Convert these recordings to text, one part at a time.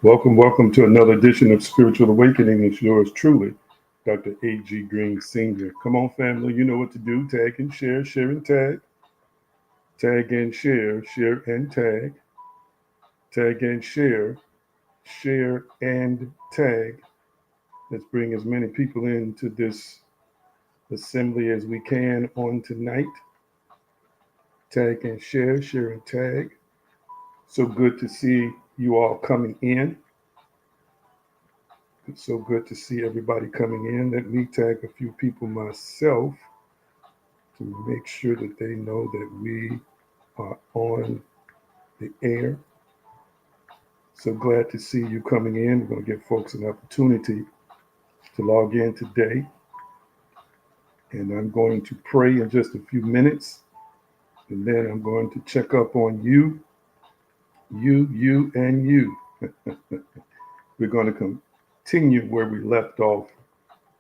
Welcome to another edition of Spiritual Awakening. It's yours truly, Dr. A.G. Green Sr. Come on, family, you know what to do. Tag and share and tag. Tag and share and tag. Tag and share and tag. Let's bring as many people into this assembly as we can on tonight. Tag and share and tag. So good to see you all coming in. It's so good to see everybody coming in. Let me tag a few people myself to make sure that they know that we are on the air. So glad to see you coming in. We're going to give folks an opportunity to log in today. And I'm going to pray in just a few minutes. And then I'm going to check up on you, and you. We're going to continue where we left off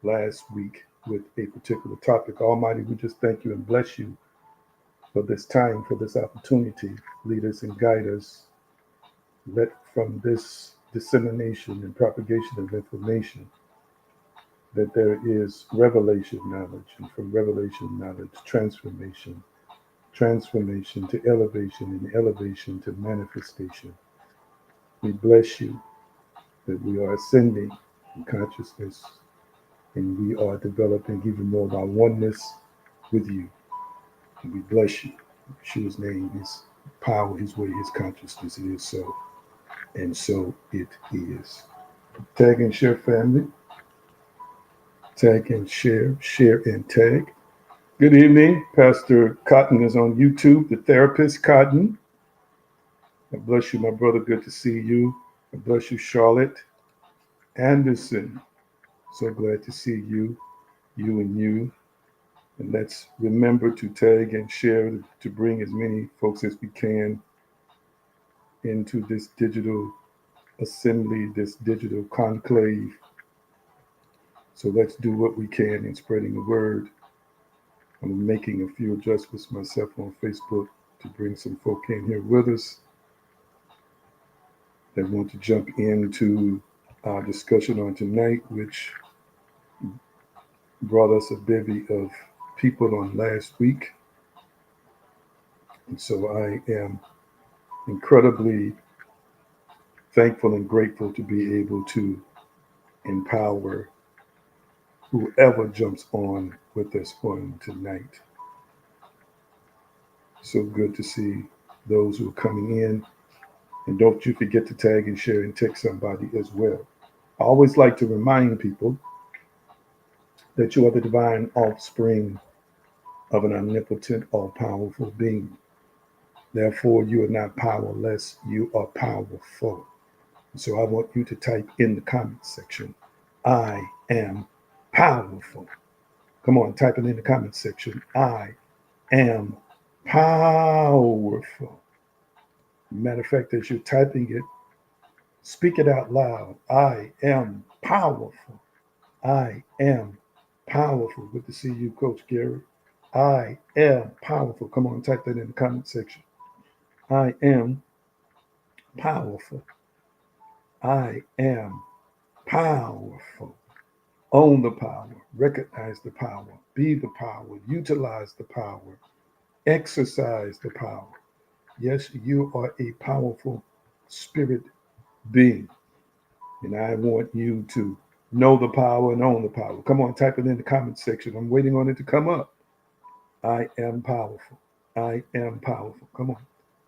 last week with a particular topic. Almighty, we just thank you and bless you for this time, for this opportunity. Lead us and guide us. Let from this dissemination and propagation of information that there is revelation knowledge, and from revelation knowledge, transformation to elevation, and elevation to manifestation. We bless you that we are ascending in consciousness and we are developing even more of our oneness with you. And we bless you. Yeshua's name, his power, his way, his consciousness. It is so. And so it is. Tag and share, family. Tag and share and tag. Good evening. Pastor Cotton is on YouTube, the therapist Cotton. God bless you, my brother. Good to see you. God bless you, Charlotte Anderson. So glad to see you and you. And let's remember to tag and share to bring as many folks as we can into this digital assembly, this digital conclave. So let's do what we can in spreading the word. I'm making a few adjustments myself on Facebook to bring some folk in here with us that want to jump into our discussion on tonight, which brought us a bevy of people on last week. And so I am incredibly thankful and grateful to be able to empower whoever jumps on with us on tonight. So good to see those who are coming in. And don't you forget to tag and share and text somebody as well. I always like to remind people that you are the divine offspring of an omnipotent, all-powerful being. Therefore, you are not powerless, you are powerful. So I want you to type in the comment section, I am powerful. Come on, type it in the comment section. I am powerful. Matter of fact, as you're typing it, speak it out loud. I am powerful. I am powerful. Good to see you, Coach Gary. I am powerful. Come on, type that in the comment section. I am powerful. I am powerful. Own the power. Recognize the power. Be the power. Utilize the power. Exercise the power. Yes, you are a powerful spirit being. And I want you to know the power and own the power. Come on, type it in the comment section. I'm waiting on it to come up. I am powerful. I am powerful. Come on.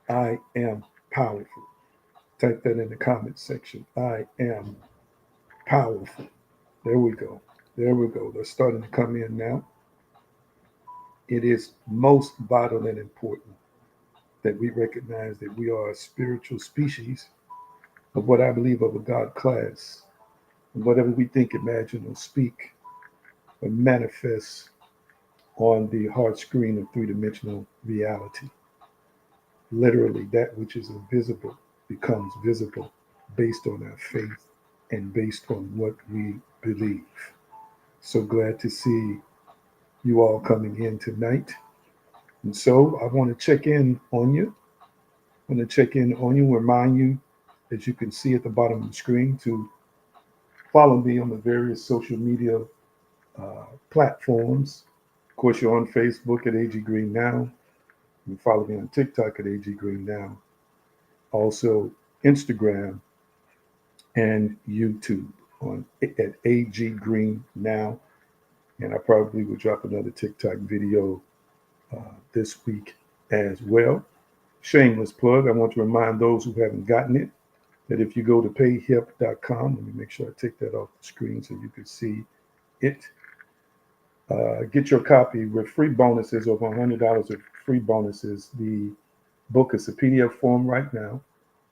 I am powerful. Type that in the comment section. I am powerful. There we go. There we go. They're starting to come in now. It is most vital and important that we recognize that we are a spiritual species of what I believe of a God class. And whatever we think, imagine, or speak, or manifest on the hard screen of three-dimensional reality. Literally, that which is invisible becomes visible based on our faith and based on what we believe. So glad to see you all coming in tonight. And so I want to check in on you. Remind you as you can see at the bottom of the screen, to follow me on the various social media platforms. Of course, you're on Facebook at AG Green Now. You can follow me on TikTok at AG Green Now. Also, Instagram and YouTube at AG Green Now. And I probably will drop another TikTok video this week as well. Shameless plug. I want to remind those who haven't gotten it that if you go to payhip.com, let me make sure I take that off the screen so you can see it. Get your copy with free bonuses, over $100 of free bonuses. The book is a PDF form right now.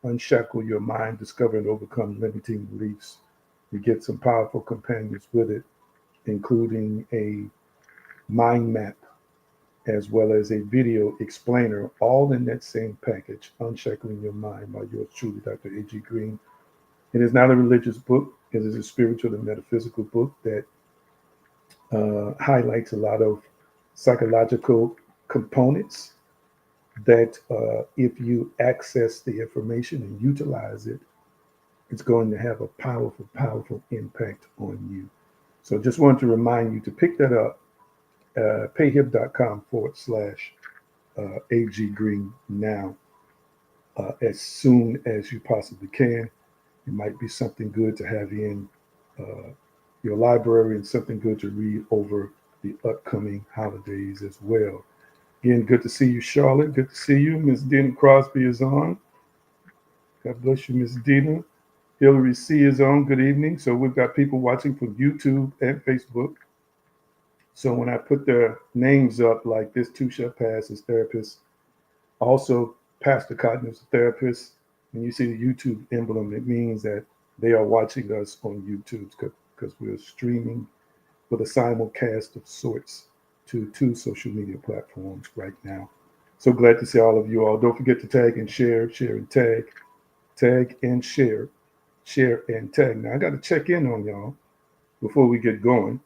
Unshackle Your Mind, Discover and Overcome Limiting Beliefs. You get some powerful companions with it, including a mind map as well as a video explainer, all in that same package, Unshackling Your Mind by yours truly, Dr. A.G. Green. It is not a religious book. It is a spiritual and metaphysical book that highlights a lot of psychological components that if you access the information and utilize it, it's going to have a powerful, powerful impact on you. So just wanted to remind you to pick that up, payhip.com/AG Green now, as soon as you possibly can. It might be something good to have in your library and something good to read over the upcoming holidays as well. Again, good to see you, Charlotte. Good to see you. Miss Dina Crosby is on. God bless you, Miss Dina. Hillary C is on. Good evening. So we've got people watching from YouTube and Facebook. So when I put their names up, like this too shall pass as therapist, also Pastor Cotton is a therapist. When you see the YouTube emblem, it means that they are watching us on YouTube because we're streaming with a simulcast of sorts to 2 social media platforms right now. So glad to see all of you all. Don't forget to tag and share and tag and share and tag. Now I got to check in on y'all before we get going.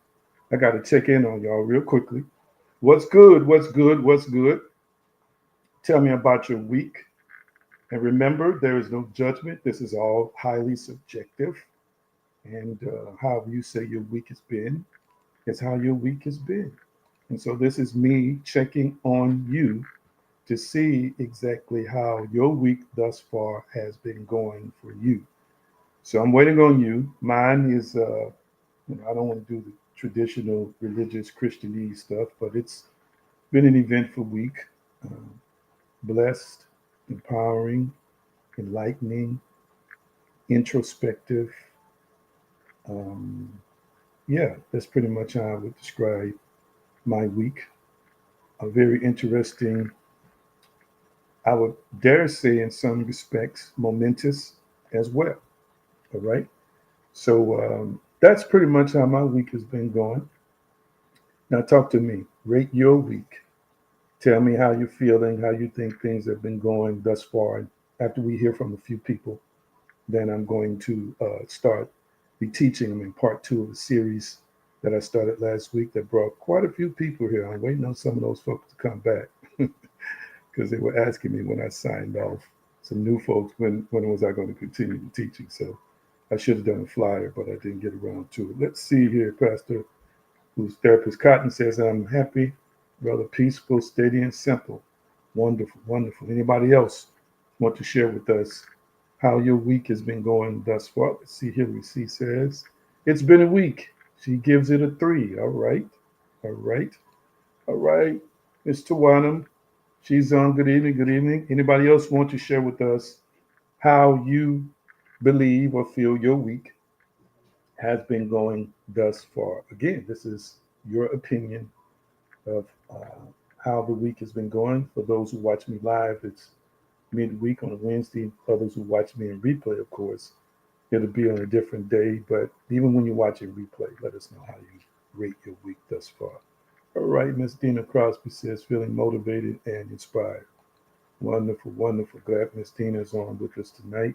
I got to check in on y'all real quickly. What's good? What's good? What's good? Tell me about your week. And remember, there is no judgment. This is all highly subjective. And how you say your week has been is how your week has been. And so this is me checking on you to see exactly how your week thus far has been going for you. So I'm waiting on you. Mine is, I don't want to do the traditional religious Christianese stuff, but it's been an eventful week. Uh, Blessed, empowering, enlightening, introspective. Um, yeah, that's pretty much how I would describe my week. A very interesting, I would dare say, in some respects, momentous as well. All right. So that's pretty much how my week has been going. Now, talk to me. Rate your week. Tell me how you're feeling, how you think things have been going thus far. After we hear from a few people, then I'm going to start be teaching them in part 2 of a series that I started last week that brought quite a few people here. I'm waiting on some of those folks to come back because they were asking me when I signed off. Some new folks, when was I going to continue the teaching? So I should have done a flyer, but I didn't get around to it. Let's see here, Pastor, whose therapist Cotton says, I'm happy, rather peaceful, steady, and simple. Wonderful, wonderful. Anybody else want to share with us how your week has been going thus far? Let's see, Hillary C says, it's been a week. She gives it a 3. All right, all right, all right. Miss Tawanum, she's on. Good evening, good evening. Anybody else want to share with us how you believe or feel your week has been going thus far? Again, this is your opinion of how the week has been going. For those who watch me live, it's midweek on a Wednesday. Others who watch me in replay, of course, it'll be on a different day. But even when you watch it replay, let us know how you rate your week thus far. All right, Miss Dina Crosby says, feeling motivated and inspired. Wonderful, wonderful. Glad Miss Dina is on with us tonight.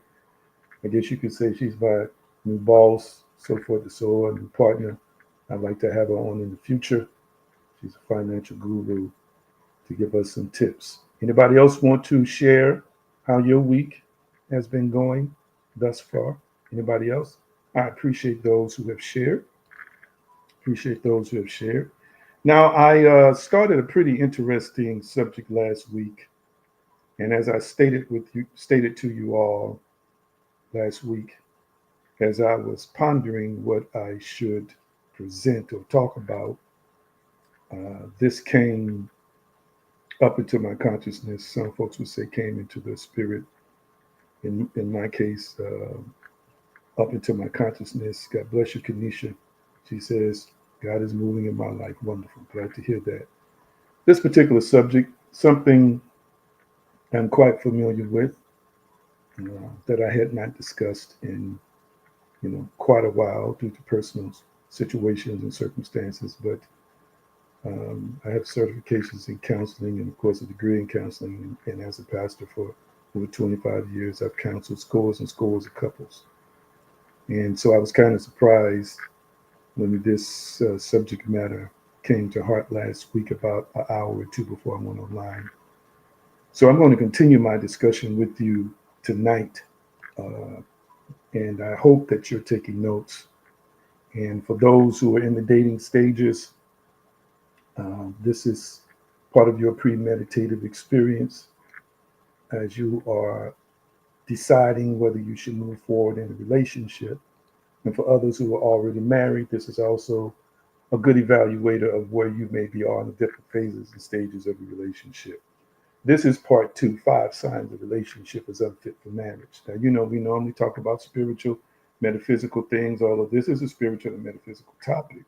I guess you could say she's my new boss, so forth and so on, new partner. I'd like to have her on in the future. She's a financial guru to give us some tips. Anybody else want to share how your week has been going? thus far? Anybody else? I appreciate those who have shared. Appreciate those who have shared. Now, I started a pretty interesting subject last week, and as I stated to you all last week, as I was pondering what I should present or talk about, this came up into my consciousness. Some folks would say came into the spirit. In my case, up into my consciousness. God bless you, Kenesha. She says, God is moving in my life. Wonderful. Glad to hear that. This particular subject, something I'm quite familiar with, that I had not discussed in quite a while due to personal situations and circumstances. But I have certifications in counseling and, of course, a degree in counseling. And as a pastor for over 25 years, I've counseled scores and scores of couples. And so I was kind of surprised when this subject matter came to heart last week about an hour or two before I went online. So I'm going to continue my discussion with you tonight. Uh, and I hope that you're taking notes. And for those who are in the dating stages, this is part of your premeditative experience as you are deciding whether you should move forward in a relationship. And for others who are already married, this is also a good evaluator of where you maybe are in the different phases and stages of your relationship. This is part two, 5 signs a relationship is unfit for marriage. Now, we normally talk about spiritual, metaphysical things. All of this is a spiritual and metaphysical topic.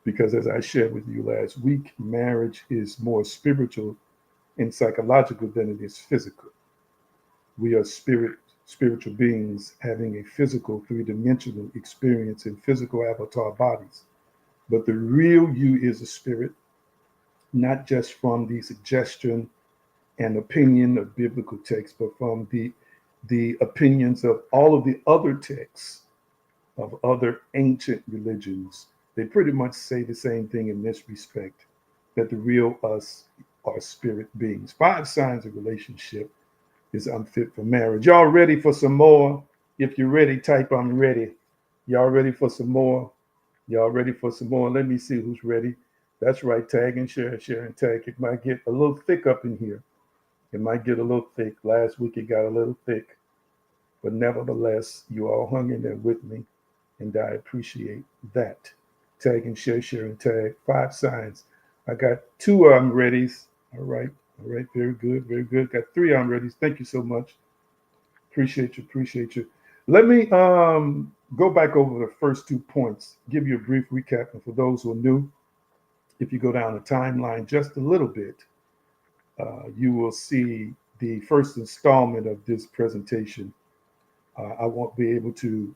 Because as I shared with you last week, marriage is more spiritual and psychological than it is physical. We are spiritual beings having a physical, three-dimensional experience in physical avatar bodies. But the real you is a spirit, not just from the suggestion and opinion of biblical texts, but from the opinions of all of the other texts of other ancient religions. They pretty much say the same thing in this respect, that the real us are spirit beings. 5 signs of relationship is unfit for marriage. Y'all ready for some more? If you're ready, type I'm ready. Y'all ready for some more? Y'all ready for some more? Let me see who's ready. That's right. Tag and share, share and tag. It might get a little thick up in here. It might get a little thick. Last week it got a little thick. But nevertheless, you all hung in there with me. And I appreciate that. Tag and share, share and tag. 5 signs. I got 2 I'm readies. All right. All right. Very good. Very good. Got 3 I'm readies. Thank you so much. Appreciate you. Appreciate you. Let me go back over the first 2 points, give you a brief recap. And for those who are new, if you go down the timeline just a little bit, you will see the first installment of this presentation. I won't be able to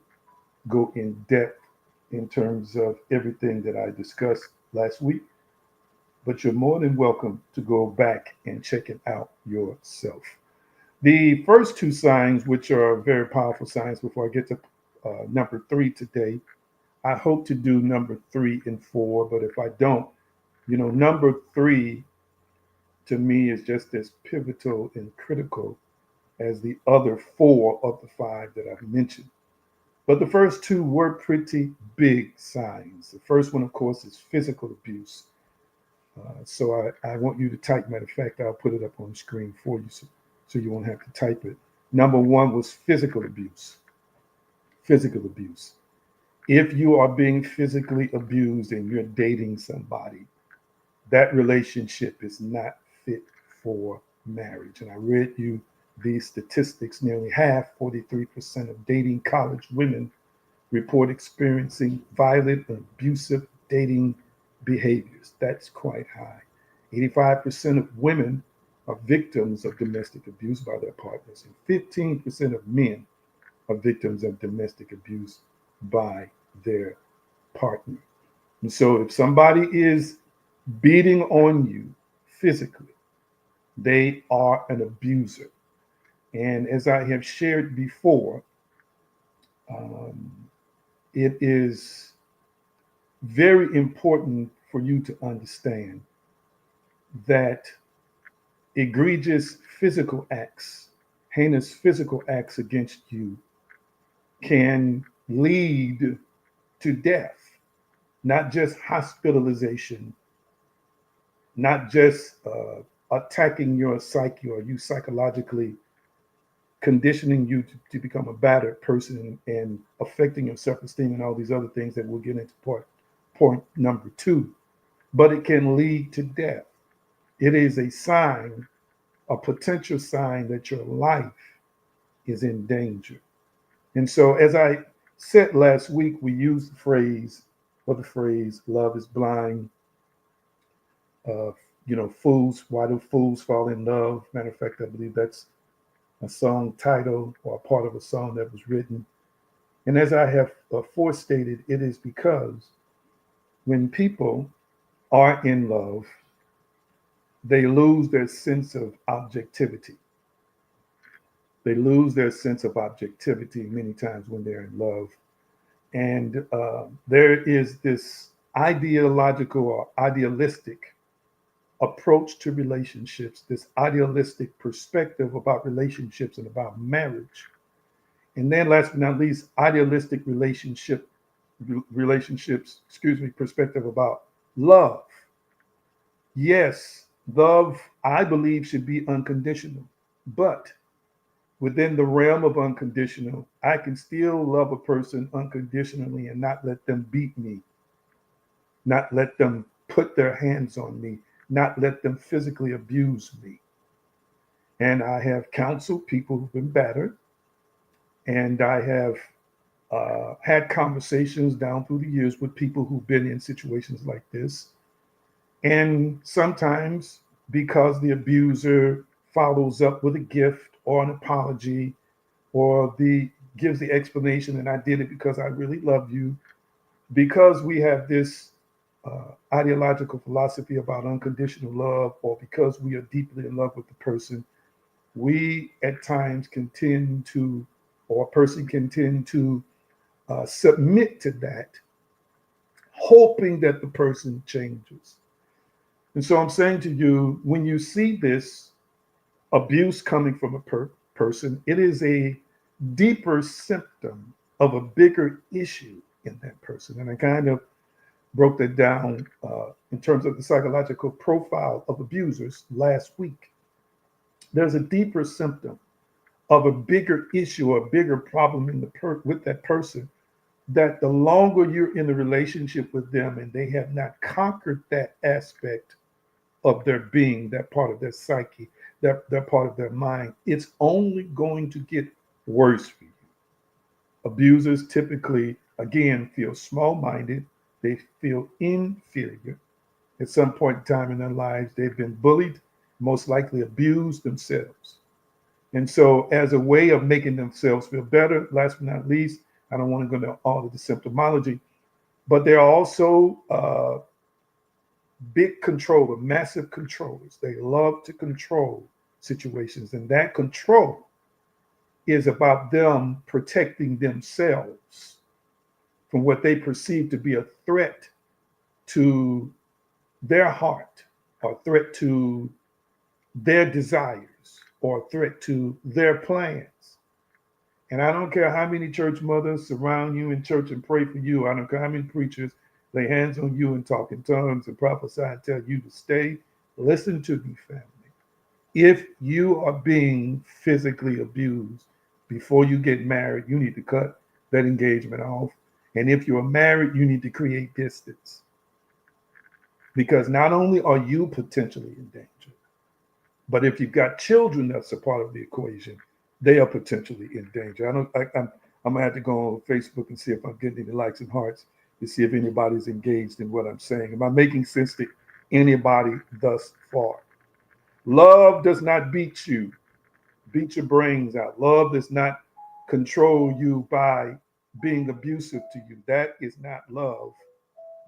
go in depth in terms of everything that I discussed last week, but you're more than welcome to go back and check it out yourself. The first 2 signs, which are very powerful signs, before I get to number 3 today, I hope to do number 3 and 4, but if I don't, number 3 to me is just as pivotal and critical as the other 4 of the 5 that I've mentioned. But the first 2 were pretty big signs. The first one, of course, is physical abuse. So I want you to type. Matter of fact, I'll put it up on the screen for you so you won't have to type it. Number 1 was physical abuse. Physical abuse. If you are being physically abused and you're dating somebody, that relationship is not fit for marriage. And I read you these statistics. Nearly half, 43% of dating college women report experiencing violent and abusive dating behaviors. That's quite high. 85% of women are victims of domestic abuse by their partners, and 15% of men are victims of domestic abuse by their partner. And so if somebody is beating on you physically, they are an abuser. And as I have shared before, um, it is very important for you to understand that egregious physical acts, heinous physical acts against you can lead to death, not just hospitalization, not just attacking your psyche or you psychologically conditioning you to become a battered person and affecting your self-esteem and all these other things that we'll get into point number two. But it can lead to death. It is a sign, a potential sign that your life is in danger. And so, as I said last week, we used the phrase, love is blind. Uh, fools, why do fools fall in love? Matter of fact, I believe that's a song title or a part of a song that was written. And as I have forestated, it is because when people are in love, they lose their sense of objectivity. They lose their sense of objectivity many times when they're in love. And there is this ideological or idealistic approach to relationships, this idealistic perspective about relationships and about marriage. And then last but not least, idealistic perspective about love. Yes, love, I believe, should be unconditional. But within the realm of unconditional, I can still love a person unconditionally and not let them beat me, not let them put their hands on me, not let them physically abuse me. And I have counseled people who've been battered, and I have had conversations down through the years with people who've been in situations like this. And sometimes, because the abuser follows up with a gift or an apology, or the gives the explanation, and I did it because I really love you, because we have this ideological philosophy about unconditional love, or because we are deeply in love with the person, we at times can tend to, or a person can tend to submit to that, hoping that the person changes. And so I'm saying to you, when you see this abuse coming from a person, it is a deeper symptom of a bigger issue in that person. And I kind of broke that down in terms of the psychological profile of abusers last week. There's a deeper symptom of a bigger issue or a bigger problem with that person, that the longer you're in the relationship with them and they have not conquered that aspect of their being, that part of their psyche, that part of their mind, it's only going to get worse for you. Abusers typically, again, feel small minded, they feel inferior. At some point in time in their lives, they've been bullied, most likely abused themselves. And so, as a way of making themselves feel better, last but not least, I don't want to go into all of the symptomology, but they're also big controller, massive controllers. They love to control situations, and that control is about them protecting themselves from what they perceive to be a threat to their heart, or a threat to their desires, or a threat to their plans. And I don't care how many church mothers surround you in church and pray for you. I don't care how many preachers lay hands on you and talk in tongues and prophesy and tell you to stay. Listen to me, family. If you are being physically abused before you get married, you need to cut that engagement off. And if you're married, you need to create distance. Because not only are you potentially in danger, but if you've got children that's a part of the equation, they are potentially in danger. I'm gonna have to go on Facebook and see if I'm getting any likes and hearts to see if anybody's engaged in what I'm saying. Am I making sense to anybody thus far? Love does not beat your brains out. Love does not control you by being abusive to you. That is not love.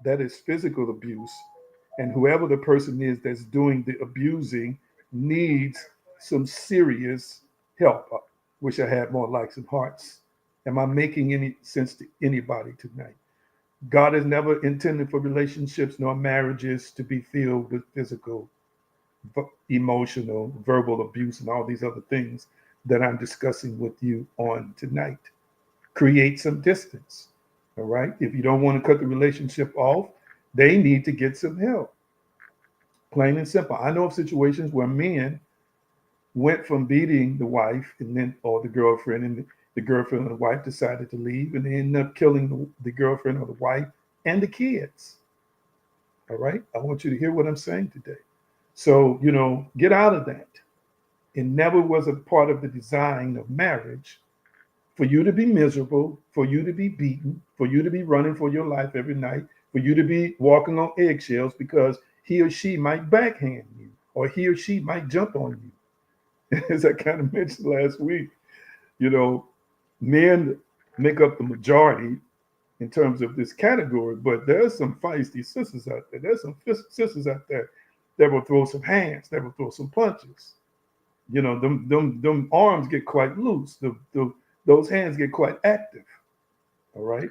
That is physical abuse. And whoever the person is that's doing the abusing needs some serious help. I wish I had more likes and hearts. Am I making any sense to anybody tonight? God has never intended for relationships nor marriages to be filled with physical, emotional, verbal abuse, and all these other things that I'm discussing with you on tonight. create some distance. All right. If you don't want to cut the relationship off, they need to get some help. Plain and simple. I know of situations where men went from beating the wife and then or the girlfriend, and the girlfriend or the wife decided to leave, and they ended up killing the girlfriend or the wife and the kids. All right. I want you to hear what I'm saying today. So, get out of that. It never was a part of the design of marriage for you to be miserable, for you to be beaten, for you to be running for your life every night, for you to be walking on eggshells because he or she might backhand you or he or she might jump on you. As I kind of mentioned last week, you know, men make up the majority in terms of this category, but there's some feisty sisters out there. There's some sisters out there that will throw some hands, that will throw some punches. Them arms get quite loose. Those hands get quite active. All right.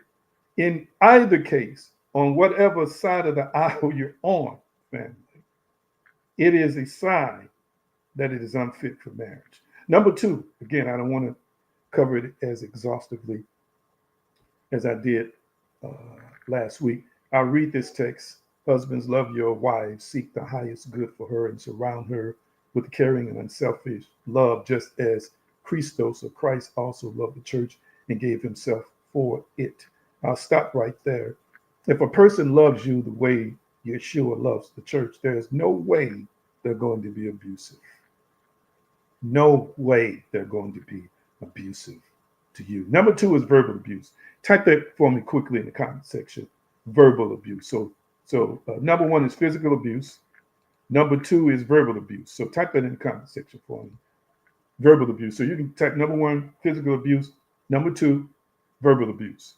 In either case, on whatever side of the aisle you're on, family, it is a sign that it is unfit for marriage. Number two, again, I don't want to cover it as exhaustively as I did uh, last week. I'll read this text. Husbands, love your wives, seek the highest good for her, and surround her with caring and unselfish love, just as Christos or Christ also loved the church and gave himself for it. I'll stop right there. If a person loves you the way Yeshua loves the church, there's no way they're going to be abusive. No way they're going to be abusive to you. Number two is verbal abuse. Type that for me quickly in the comment section. Verbal abuse. So number one is physical abuse. Number two is verbal abuse. So type that in the comment section for me. Verbal abuse. So you can type number one, physical abuse. Number two, verbal abuse.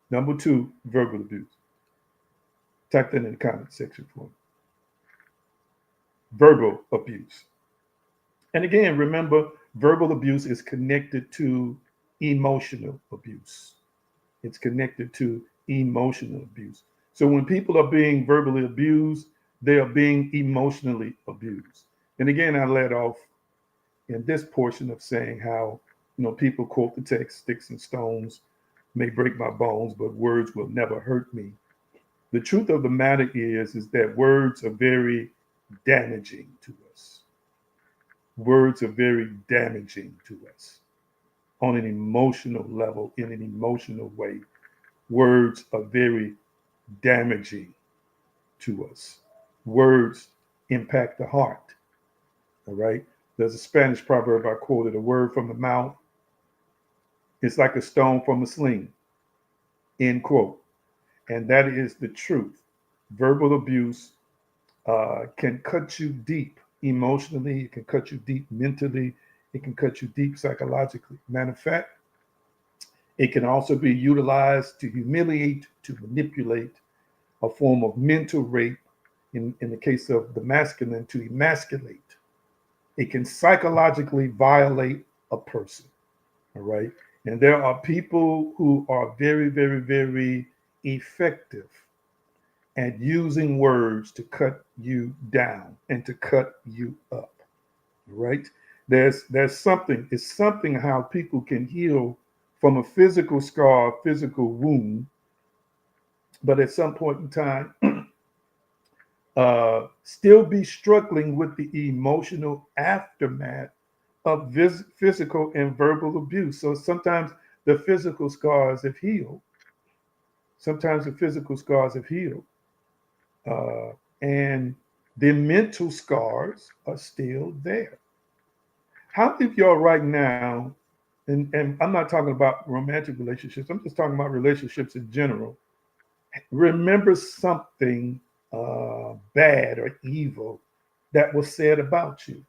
Number two, verbal abuse. Type that in the comment section for me. Verbal abuse. And again, remember, verbal abuse is connected to emotional abuse. It's connected to emotional abuse. So when people are being verbally abused, they are being emotionally abused. And again, I led off in this portion of saying how, people quote the text, sticks and stones may break my bones, but words will never hurt me. The truth of the matter is that words are very damaging to us. Words are very damaging to us on an emotional level, in an emotional way. Words are very damaging to us. Words impact the heart. All right. There's a Spanish proverb I quoted: a word from the mouth is like a stone from a sling. End quote. And that is the truth. Verbal abuse can cut you deep emotionally, it can cut you deep mentally, it can cut you deep psychologically. Matter of fact, it can also be utilized to humiliate, to manipulate, a form of mental rape in the case of the masculine, to emasculate. It can psychologically violate a person. All right. And there are people who are very, very, very effective at using words to cut you down and to cut you up. Right? There's something, it's something how people can heal from a physical scar, physical wound, but at some point in time, still be struggling with the emotional aftermath of physical and verbal abuse. So sometimes the physical scars have healed. Sometimes the physical scars have healed. And the mental scars are still there. How many of y'all right now, and I'm not talking about romantic relationships, I'm just talking about relationships in general, remember something bad or evil that was said about you?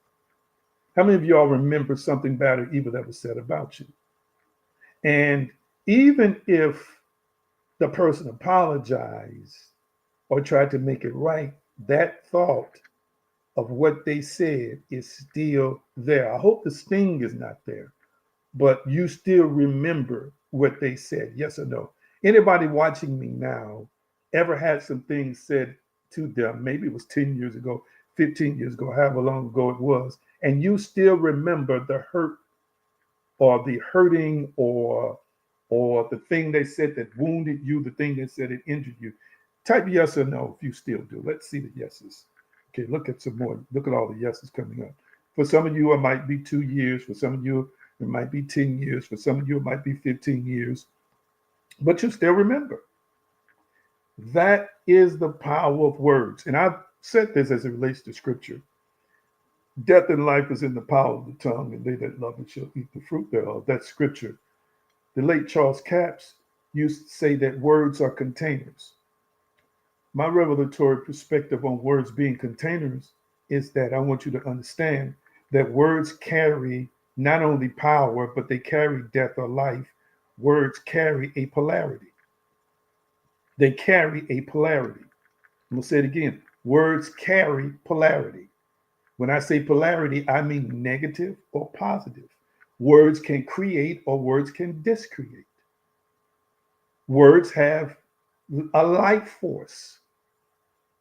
How many of y'all remember something bad or evil that was said about you? And even if the person apologized or tried to make it right, that thought of what they said is still there. I hope the sting is not there, but you still remember what they said, yes or no? Anybody watching me now ever had some things said to them? Maybe it was 10 years ago, 15 years ago, however long ago it was, and you still remember the hurt or the hurting or or the thing they said that wounded you, the thing they said that injured you? Type yes or no if you still do. Let's see the yeses. Okay, look at some more. Look at all the yeses coming up. For some of you, it might be 2 years. For some of you, it might be 10 years. For some of you, it might be 15 years. But you still remember. That is the power of words. And I've said this as it relates to scripture. Death and life is in the power of the tongue, and they that love it shall eat the fruit thereof. That's scripture. The late Charles Capps used to say that words are containers. My revelatory perspective on words being containers is that I want you to understand that words carry not only power, but they carry death or life. Words carry a polarity. They carry a polarity. I'm going to say it again. Words carry polarity. When I say polarity, I mean negative or positive. Words can create or words can discreate. Words have a life force.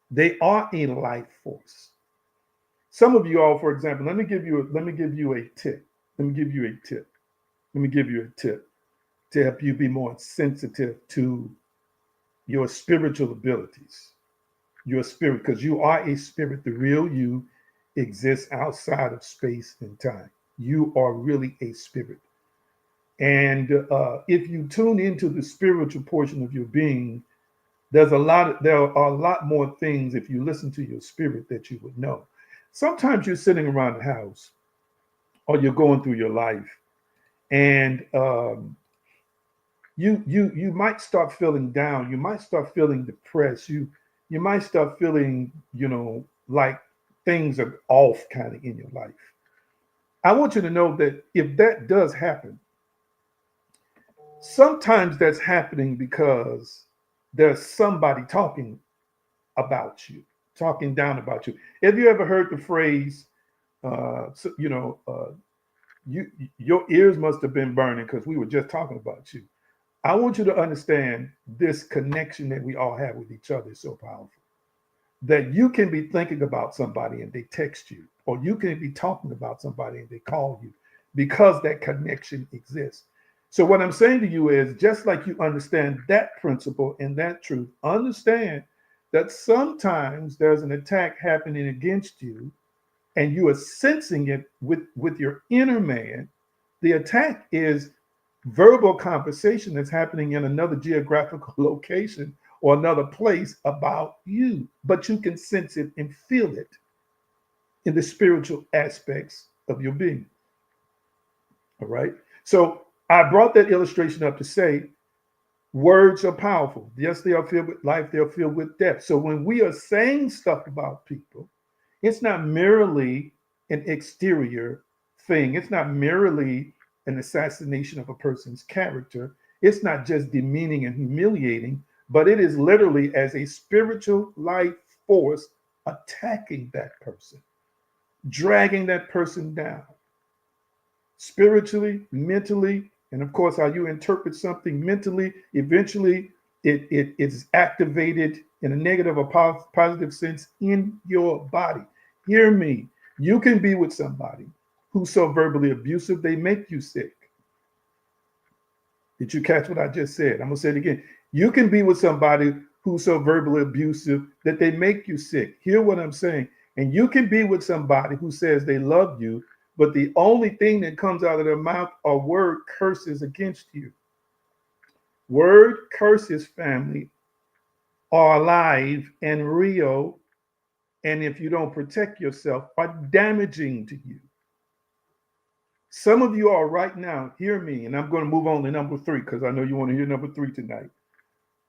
They are a life force. Some of you all, for example, let me give you a tip. Let me give you a tip. Let me give you a tip to help you be more sensitive to your spiritual abilities. Your spirit, because you are a spirit. The real you exists outside of space and time. You are really a spirit. And if you tune into the spiritual portion of your being, there are a lot more things if you listen to your spirit that you would know. Sometimes you're sitting around the house or you're going through your life, and you might start feeling down. You might start feeling depressed. You might start feeling, like things are off kind of in your life. I want you to know that if that does happen, sometimes that's happening because there's somebody talking about you, talking down about you. Have you ever heard the phrase, so, you your ears must have been burning because we were just talking about you? I want you to understand this connection that we all have with each other is so powerful that you can be thinking about somebody and they text you, or you can be talking about somebody and they call you because that connection exists. So, what I'm saying to you is just like you understand that principle and that truth, understand that sometimes there's an attack happening against you and you are sensing it with your inner man. The attack is verbal conversation that's happening in another geographical location or another place about you, but you can sense it and feel it in the spiritual aspects of your being. All right. So I brought that illustration up to say words are powerful. Yes, they are filled with life, they are filled with death. So when we are saying stuff about people, it's not merely an exterior thing. It's not merely an assassination of a person's character. It's not just demeaning and humiliating, but it is literally as a spiritual life force attacking that person, dragging that person down spiritually, mentally, and of course, how you interpret something mentally, eventually it is activated in a negative or positive sense in your body. Hear me. You can be with somebody who's so verbally abusive, they make you sick. Did you catch what I just said? I'm going to say it again. You can be with somebody who's so verbally abusive that they make you sick. Hear what I'm saying. And you can be with somebody who says they love you, but the only thing that comes out of their mouth are word curses against you. Word curses, family, are alive and real. And if you don't protect yourself, are damaging to you. Some of you are right now, hear me, and I'm going to move on to number three because I know you want to hear number three tonight.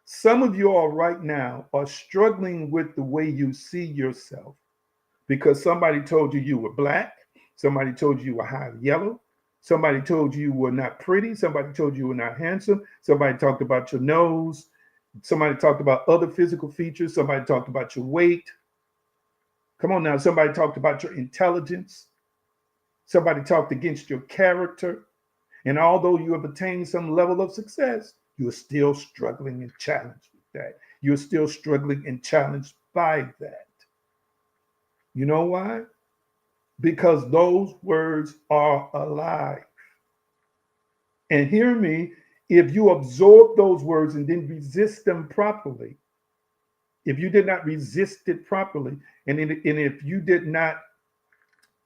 Some of you all right now are struggling with the way you see yourself because somebody told you you were black, somebody told you you were high yellow, somebody told you you were not pretty, somebody told you you were not handsome, somebody talked about your nose, somebody talked about other physical features, somebody talked about your weight. Come on now, somebody talked about your intelligence, somebody talked against your character. And although you have attained some level of success, you're still struggling and challenged with that. You're still struggling and challenged by that. You know why? Because those words are alive. And hear me, if you absorb those words and then resist them properly, if you did not resist it properly, and if you did not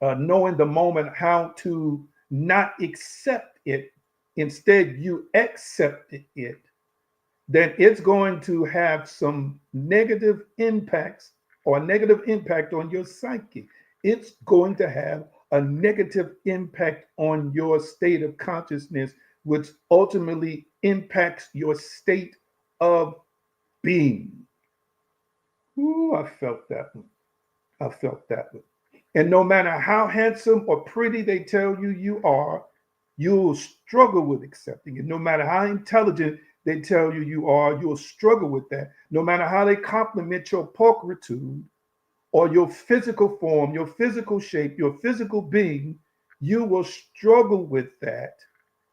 know in the moment how to not accept it, instead you accepted it, then it's going to have some negative impacts or negative impact on your psyche. It's going to have a negative impact on your state of consciousness, which ultimately impacts your state of being. Ooh, I felt that one. I felt that one. And no matter how handsome or pretty they tell you you are, you'll struggle with accepting it. No matter how intelligent they tell you you are, you'll struggle with that. No matter how they compliment your pulchritude or your physical form, your physical shape, your physical being, you will struggle with that.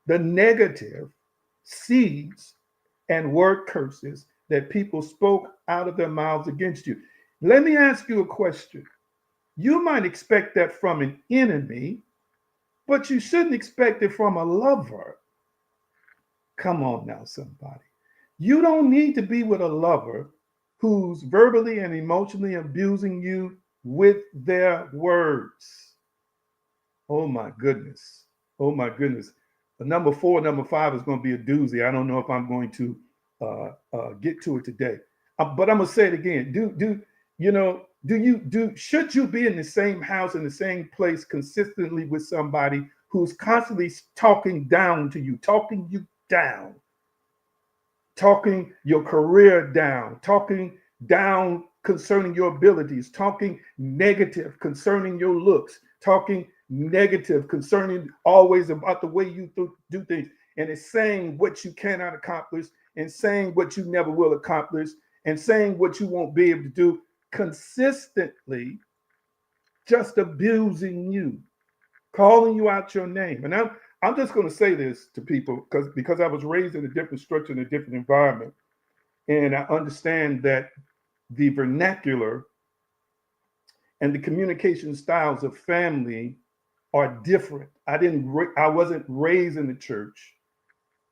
The negative seeds and word curses that people spoke out of their mouths against you. Let me ask you a question. You might expect that from an enemy, but you shouldn't expect it from a lover. Come on now, somebody. You don't need to be with a lover who's verbally and emotionally abusing you with their words. Oh my goodness. Oh my goodness. The number 4, number 5 is going to be a doozy. I don't know if I'm going to get to it today, but I'm gonna say it again. Should you be in the same house in the same place consistently with somebody who's constantly talking down to you, talking you down, talking your career down, talking down concerning your abilities, talking negative concerning your looks, talking negative concerning always about the way you do things, and it's saying what you cannot accomplish and saying what you never will accomplish and saying what you won't be able to do, consistently just abusing you, calling you out your name. And I'm just going to say this to people because I was raised in a different structure, in a different environment. And I understand that the vernacular and the communication styles of family are different. I wasn't raised in the church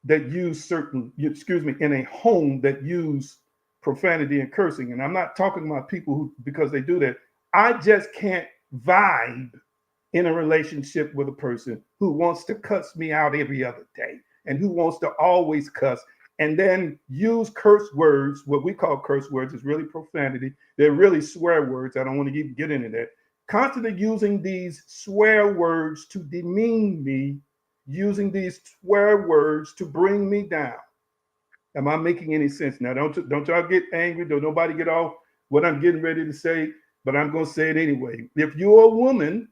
that used in a home that used profanity and cursing. And I'm not talking about people who, because they do that, I just can't vibe in a relationship with a person who wants to cuss me out every other day and who wants to always cuss and then use curse words. What we call curse words is really profanity. They're really swear words. I don't want to even get into that. Constantly using these swear words to demean me, using these swear words to bring me down. Am I making any sense? Now, don't y'all get angry. Don't nobody get off what I'm getting ready to say, but I'm going to say it anyway. If you're a woman,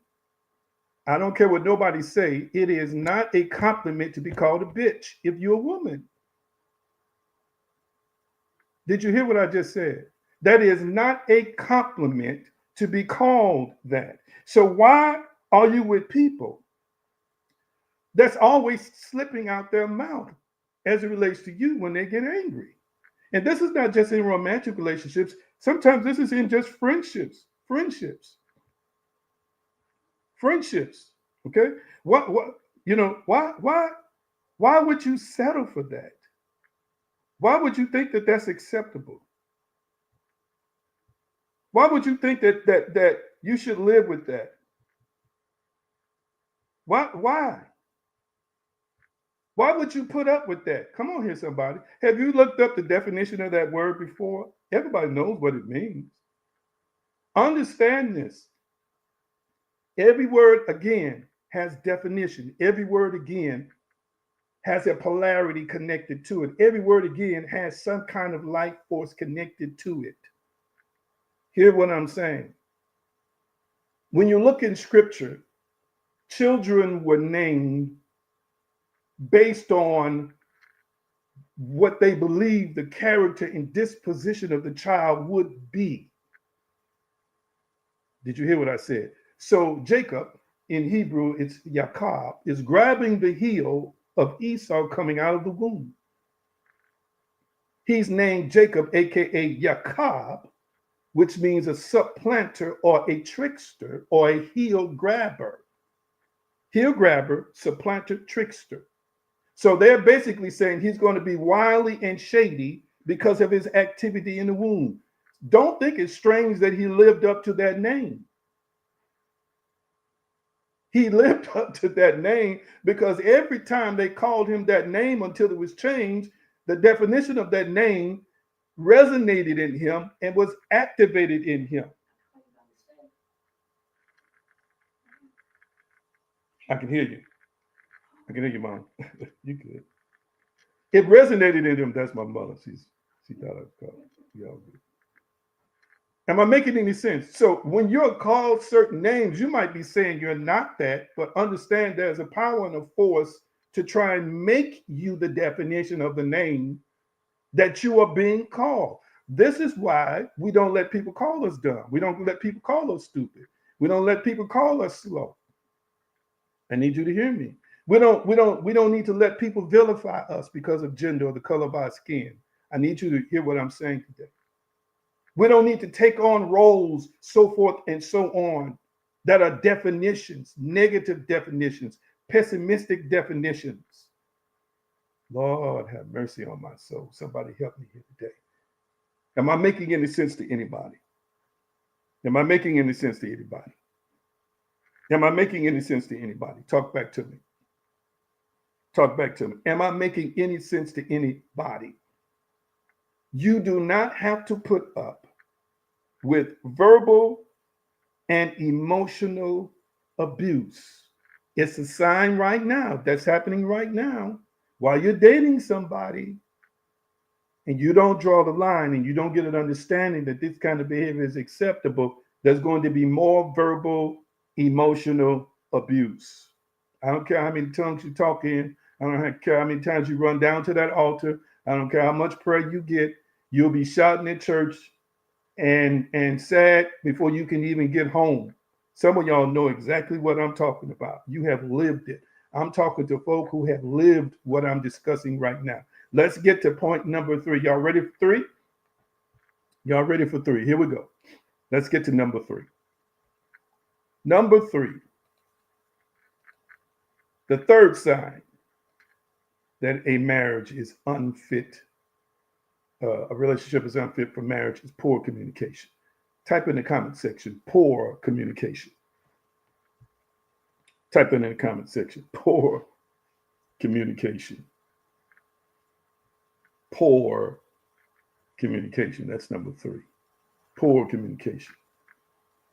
I don't care what nobody say, it is not a compliment to be called a bitch if you're a woman. Did you hear what I just said? That is not a compliment to be called that. So why are you with people that's always slipping out their mouth as it relates to you when they get angry? And this is not just in romantic relationships. Sometimes this is in just friendships. Okay. Why would you settle for that? Why would you think that that's acceptable? Why would you think that you should live with that? Why? Why would you put up with that? Come on here, somebody. Have you looked up the definition of that word before? Everybody knows what it means. Understand this. Every word, again, has definition. Every word, again, has a polarity connected to it. Every word, again, has some kind of life force connected to it. Hear what I'm saying. When you look in scripture, children were named based on what they believed the character and disposition of the child would be. Did you hear what I said? So Jacob, in Hebrew, it's Yaakov, is grabbing the heel of Esau coming out of the womb. He's named Jacob, aka Yaakov, which means a supplanter or a trickster or a heel grabber. Heel grabber, supplanter, trickster. So they're basically saying he's going to be wily and shady because of his activity in the womb. Don't think it's strange that he lived up to that name. He lived up to that name because every time they called him that name until it was changed, the definition of that name resonated in him and was activated in him. I can hear you. I can hear you, Mom. You good. It resonated in him. That's my mother. She thought I'd call. Yeah, good. Am I making any sense? So when you're called certain names, you might be saying you're not that, but understand there's a power and a force to try and make you the definition of the name that you are being called. This is why we don't let people call us dumb. We don't let people call us stupid. We don't let people call us slow. I need you to hear me. We don't need to let people vilify us because of gender or the color of our skin. I need you to hear what I'm saying today. We don't need to take on roles, so forth and so on, that are definitions, negative definitions, pessimistic definitions. Lord, have mercy on my soul. Somebody help me here today. Am I making any sense to anybody? Am I making any sense to anybody? Am I making any sense to anybody? Talk back to me. Talk back to me. Am I making any sense to anybody? You do not have to put up with verbal and emotional abuse. It's a sign right now that's happening right now while you're dating somebody and you don't draw the line and you don't get an understanding that this kind of behavior is acceptable. There's going to be more verbal, emotional abuse. I don't care how many tongues you talk in. I don't care how many times you run down to that altar. I don't care how much prayer you get. You'll be shouting at church and sad before you can even get home. Some of y'all know exactly what I'm talking about. You have lived it. I'm talking to folk who have lived what I'm discussing right now. Let's get to point number 3. Y'all ready for 3? Y'all ready for 3? Here we go. Let's get to number 3. Number 3. The third sign that a marriage is unfit, a relationship is unfit for marriage is poor communication. Type in the comment section, poor communication. Type in the comment section, poor communication. Poor communication. That's number 3. Poor communication.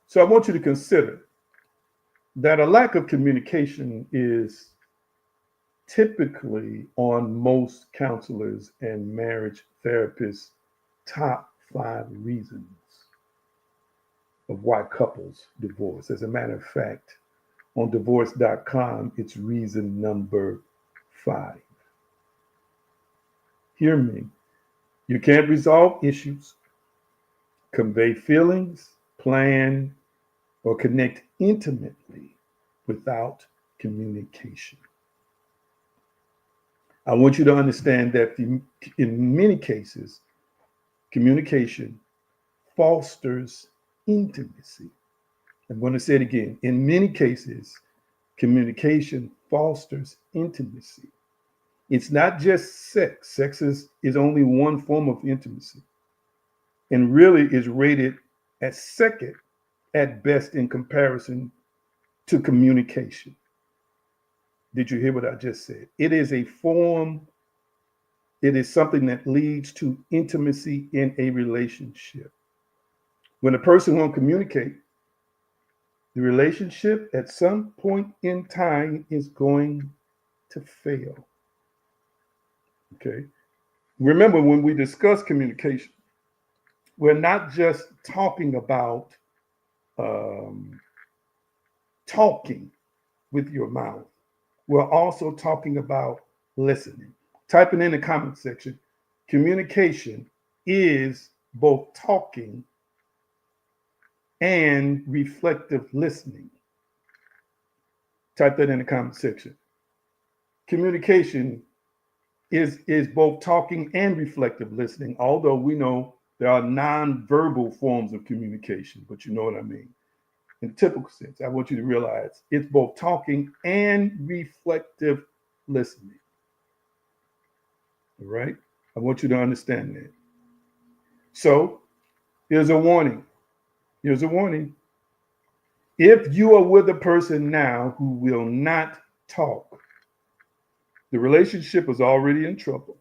So I want you to consider that a lack of communication is typically on most counselors and marriage therapists' top 5 reasons of why couples divorce. As a matter of fact, on divorce.com, it's reason number 5. Hear me. You can't resolve issues, convey feelings, plan, or connect intimately without communication. I want you to understand that in many cases, communication fosters intimacy. I'm going to say it again. In many cases, communication fosters intimacy. It's not just sex. Sex is only one form of intimacy and really is rated as second at best in comparison to communication. Did you hear what I just said? It is a form, it is something that leads to intimacy in a relationship. When a person won't communicate, the relationship at some point in time is going to fail. Okay? Remember, when we discuss communication, we're not just talking about talking with your mouth. We're also talking about listening. Type it in the comment section. Communication is both talking and reflective listening. Type that in the comment section. Communication is both talking and reflective listening, although we know there are non-verbal forms of communication, but you know what I mean. In the typical sense, I want you to realize it's both talking and reflective listening. All right? I want you to understand that. So here's a warning. Here's a warning. If you are with a person now who will not talk, the relationship is already in trouble.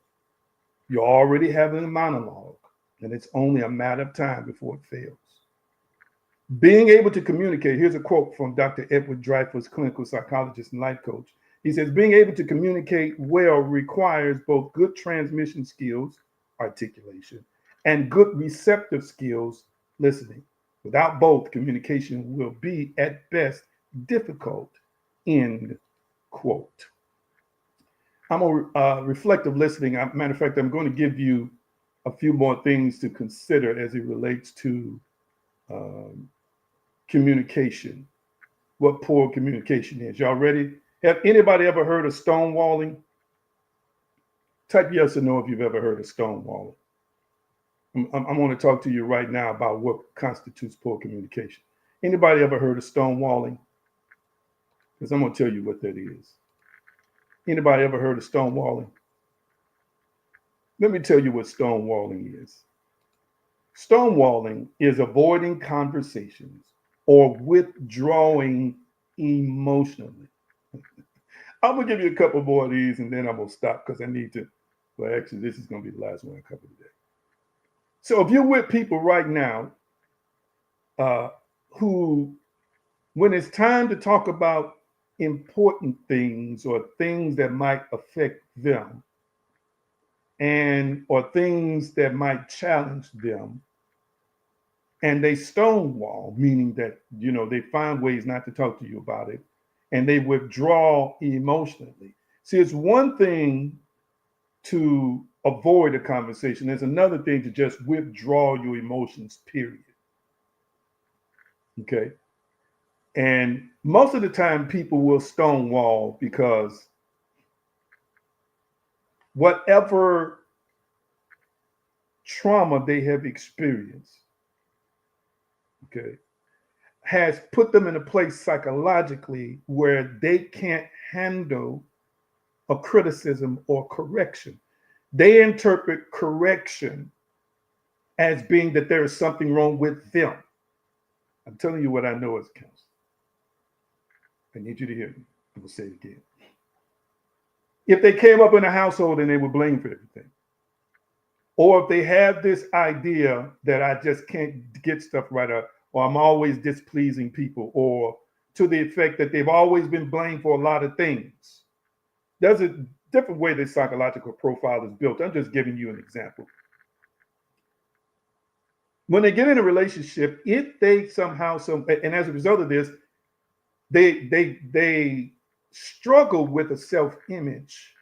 You're already having a monologue, and it's only a matter of time before it fails. Being able to communicate, here's a quote from Dr. Edward Dreyfus, clinical psychologist and life coach. He says, being able to communicate well requires both good transmission skills, articulation, and good receptive skills, listening. Without both, communication will be, at best, difficult, end quote. I'm a reflective listening. Matter of fact, I'm going to give you a few more things to consider as it relates to um, communication, what poor communication is. Y'all ready? Have anybody ever heard of stonewalling? Type yes or no if you've ever heard of stonewalling. I'm going to talk to you right now about what constitutes poor communication. Anybody ever heard of stonewalling? Because I'm going to tell you what that is. Anybody ever heard of stonewalling? Let me tell you what stonewalling is. Stonewalling is avoiding conversations or withdrawing emotionally. I'm going to give you a couple more of these and then I'm going to stop because I need to. Well, actually, this is going to be the last one I cover today. So if you're with people right now who, when it's time to talk about important things or things that might affect them and or things that might challenge them, and they stonewall, meaning that, you know, they find ways not to talk to you about it and they withdraw emotionally. See, it's one thing to avoid a conversation. There's another thing to just withdraw your emotions, period. Okay. And most of the time, people will stonewall because whatever trauma they have experienced, okay, has put them in a place psychologically where they can't handle a criticism or correction. They interpret correction as being that there is something wrong with them. I'm telling you what I know as a counselor. I need you to hear me. I'm going to say it again. If they came up in a household and they were blamed for everything, or if they have this idea that I just can't get stuff right, or I'm always displeasing people, or to the effect that they've always been blamed for a lot of things, there's a different way the psychological profile is built. I'm just giving you an example. When they get in a relationship, if they somehow, and as a result of this, they struggle with a self-image,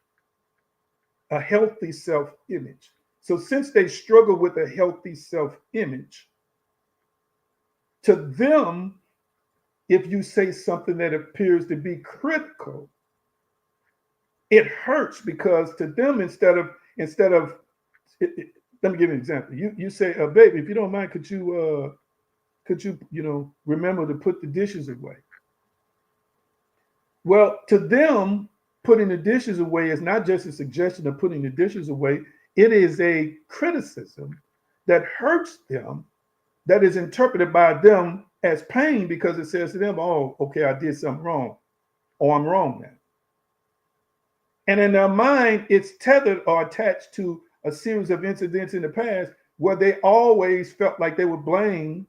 a healthy self-image. So since they struggle with a healthy self-image, to them, if you say something that appears to be critical, it hurts because to them, instead of let me give you an example. You say, baby, if you don't mind, could you remember to put the dishes away? Well, to them, putting the dishes away is not just a suggestion of putting the dishes away. It is a criticism that hurts them, that is interpreted by them as pain because it says to them, oh, okay, I did something wrong, or I'm wrong now. And in their mind, it's tethered or attached to a series of incidents in the past where they always felt like they were blamed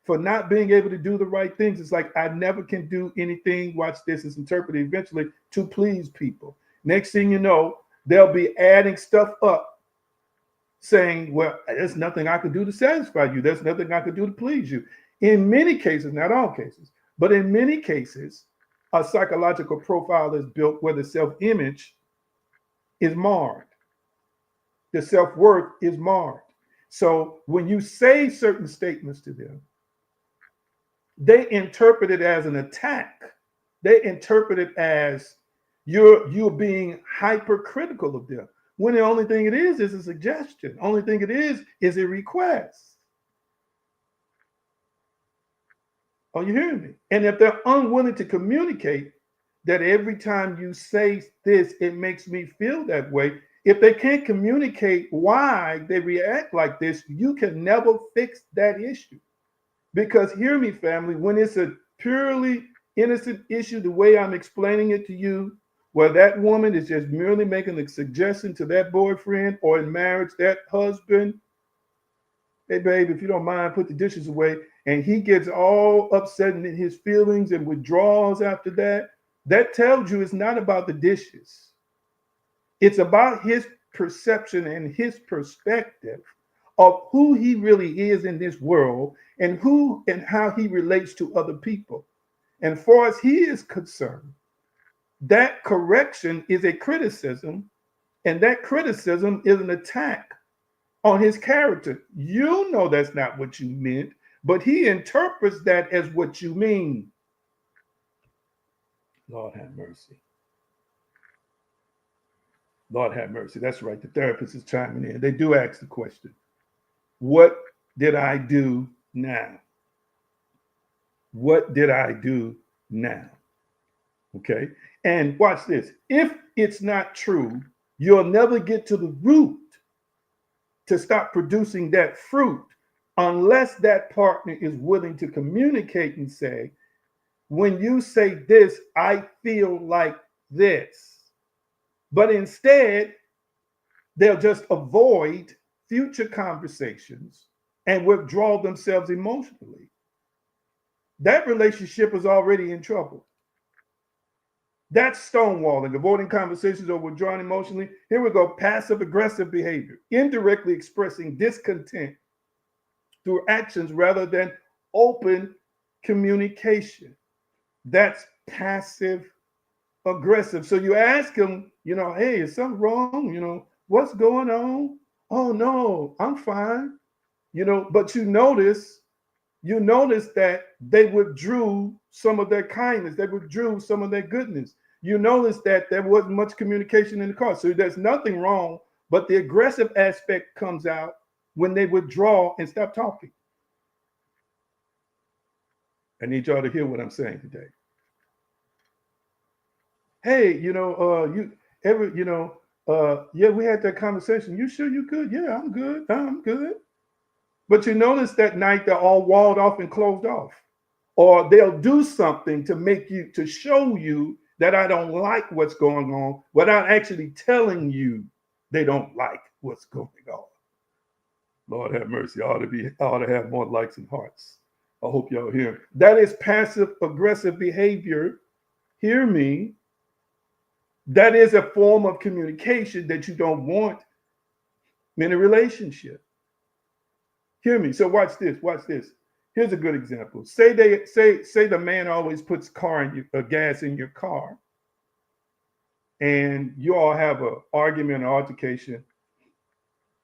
for not being able to do the right things. It's like, I never can do anything, watch this, is interpreted eventually, to please people. Next thing you know, they'll be adding stuff up saying, well, there's nothing I could do to satisfy you. There's nothing I could do to please you. In many cases, not all cases, but in many cases, a psychological profile is built where the self-image is marred. The self-worth is marred. So when you say certain statements to them, they interpret it as an attack. They interpret it as you're being hypercritical of them. When the only thing it is a suggestion. Only thing it is a request. Are you hearing me? And if they're unwilling to communicate that every time you say this, it makes me feel that way, If they can't communicate why they react like this, you can never fix that issue. Because hear me, family, when it's a purely innocent issue, the way I'm explaining it to you, where that woman is just merely making a suggestion to that boyfriend, or in marriage, that husband, hey, babe, if you don't mind, put the dishes away. And he gets all upset in his feelings and withdraws after that. That tells you it's not about the dishes. It's about his perception and his perspective of who he really is in this world, and who and how he relates to other people. And far as he is concerned, that correction is a criticism, and that criticism is an attack on his character. You know that's not what you meant, but he interprets that as what you mean. Lord have mercy. Lord have mercy. That's right. The therapist is chiming in. They do ask the question, what did I do now? What did I do now? Okay. And watch this. If it's not true, you'll never get to the root to stop producing that fruit unless that partner is willing to communicate and say, when you say this, I feel like this. But instead, they'll just avoid future conversations and withdraw themselves emotionally. That relationship is already in trouble. That's stonewalling, avoiding conversations or withdrawing emotionally. Here we go. Passive aggressive behavior, indirectly expressing discontent through actions rather than open communication. That's passive aggressive. So you ask him, hey, is something wrong? What's going on? Oh no, I'm fine. But you notice that they withdrew some of their kindness, they withdrew some of their goodness. You notice that there wasn't much communication in the car. So there's nothing wrong, but the aggressive aspect comes out when they withdraw and stop talking. I need y'all to hear what I'm saying today. Hey, yeah, we had that conversation. You sure you good? Yeah, I'm good. I'm good. But you notice that night they're all walled off and closed off. Or they'll do something to show you that I don't like what's going on without actually telling you they don't like what's going on. Lord have mercy. I ought to have more likes and hearts. I hope y'all hear. That is passive aggressive behavior. Hear me. That is a form of communication that you don't want in a relationship. Hear me. So watch this. Watch this. Here's a good example. Say the man always puts gas in your car, and you all have an argument or altercation,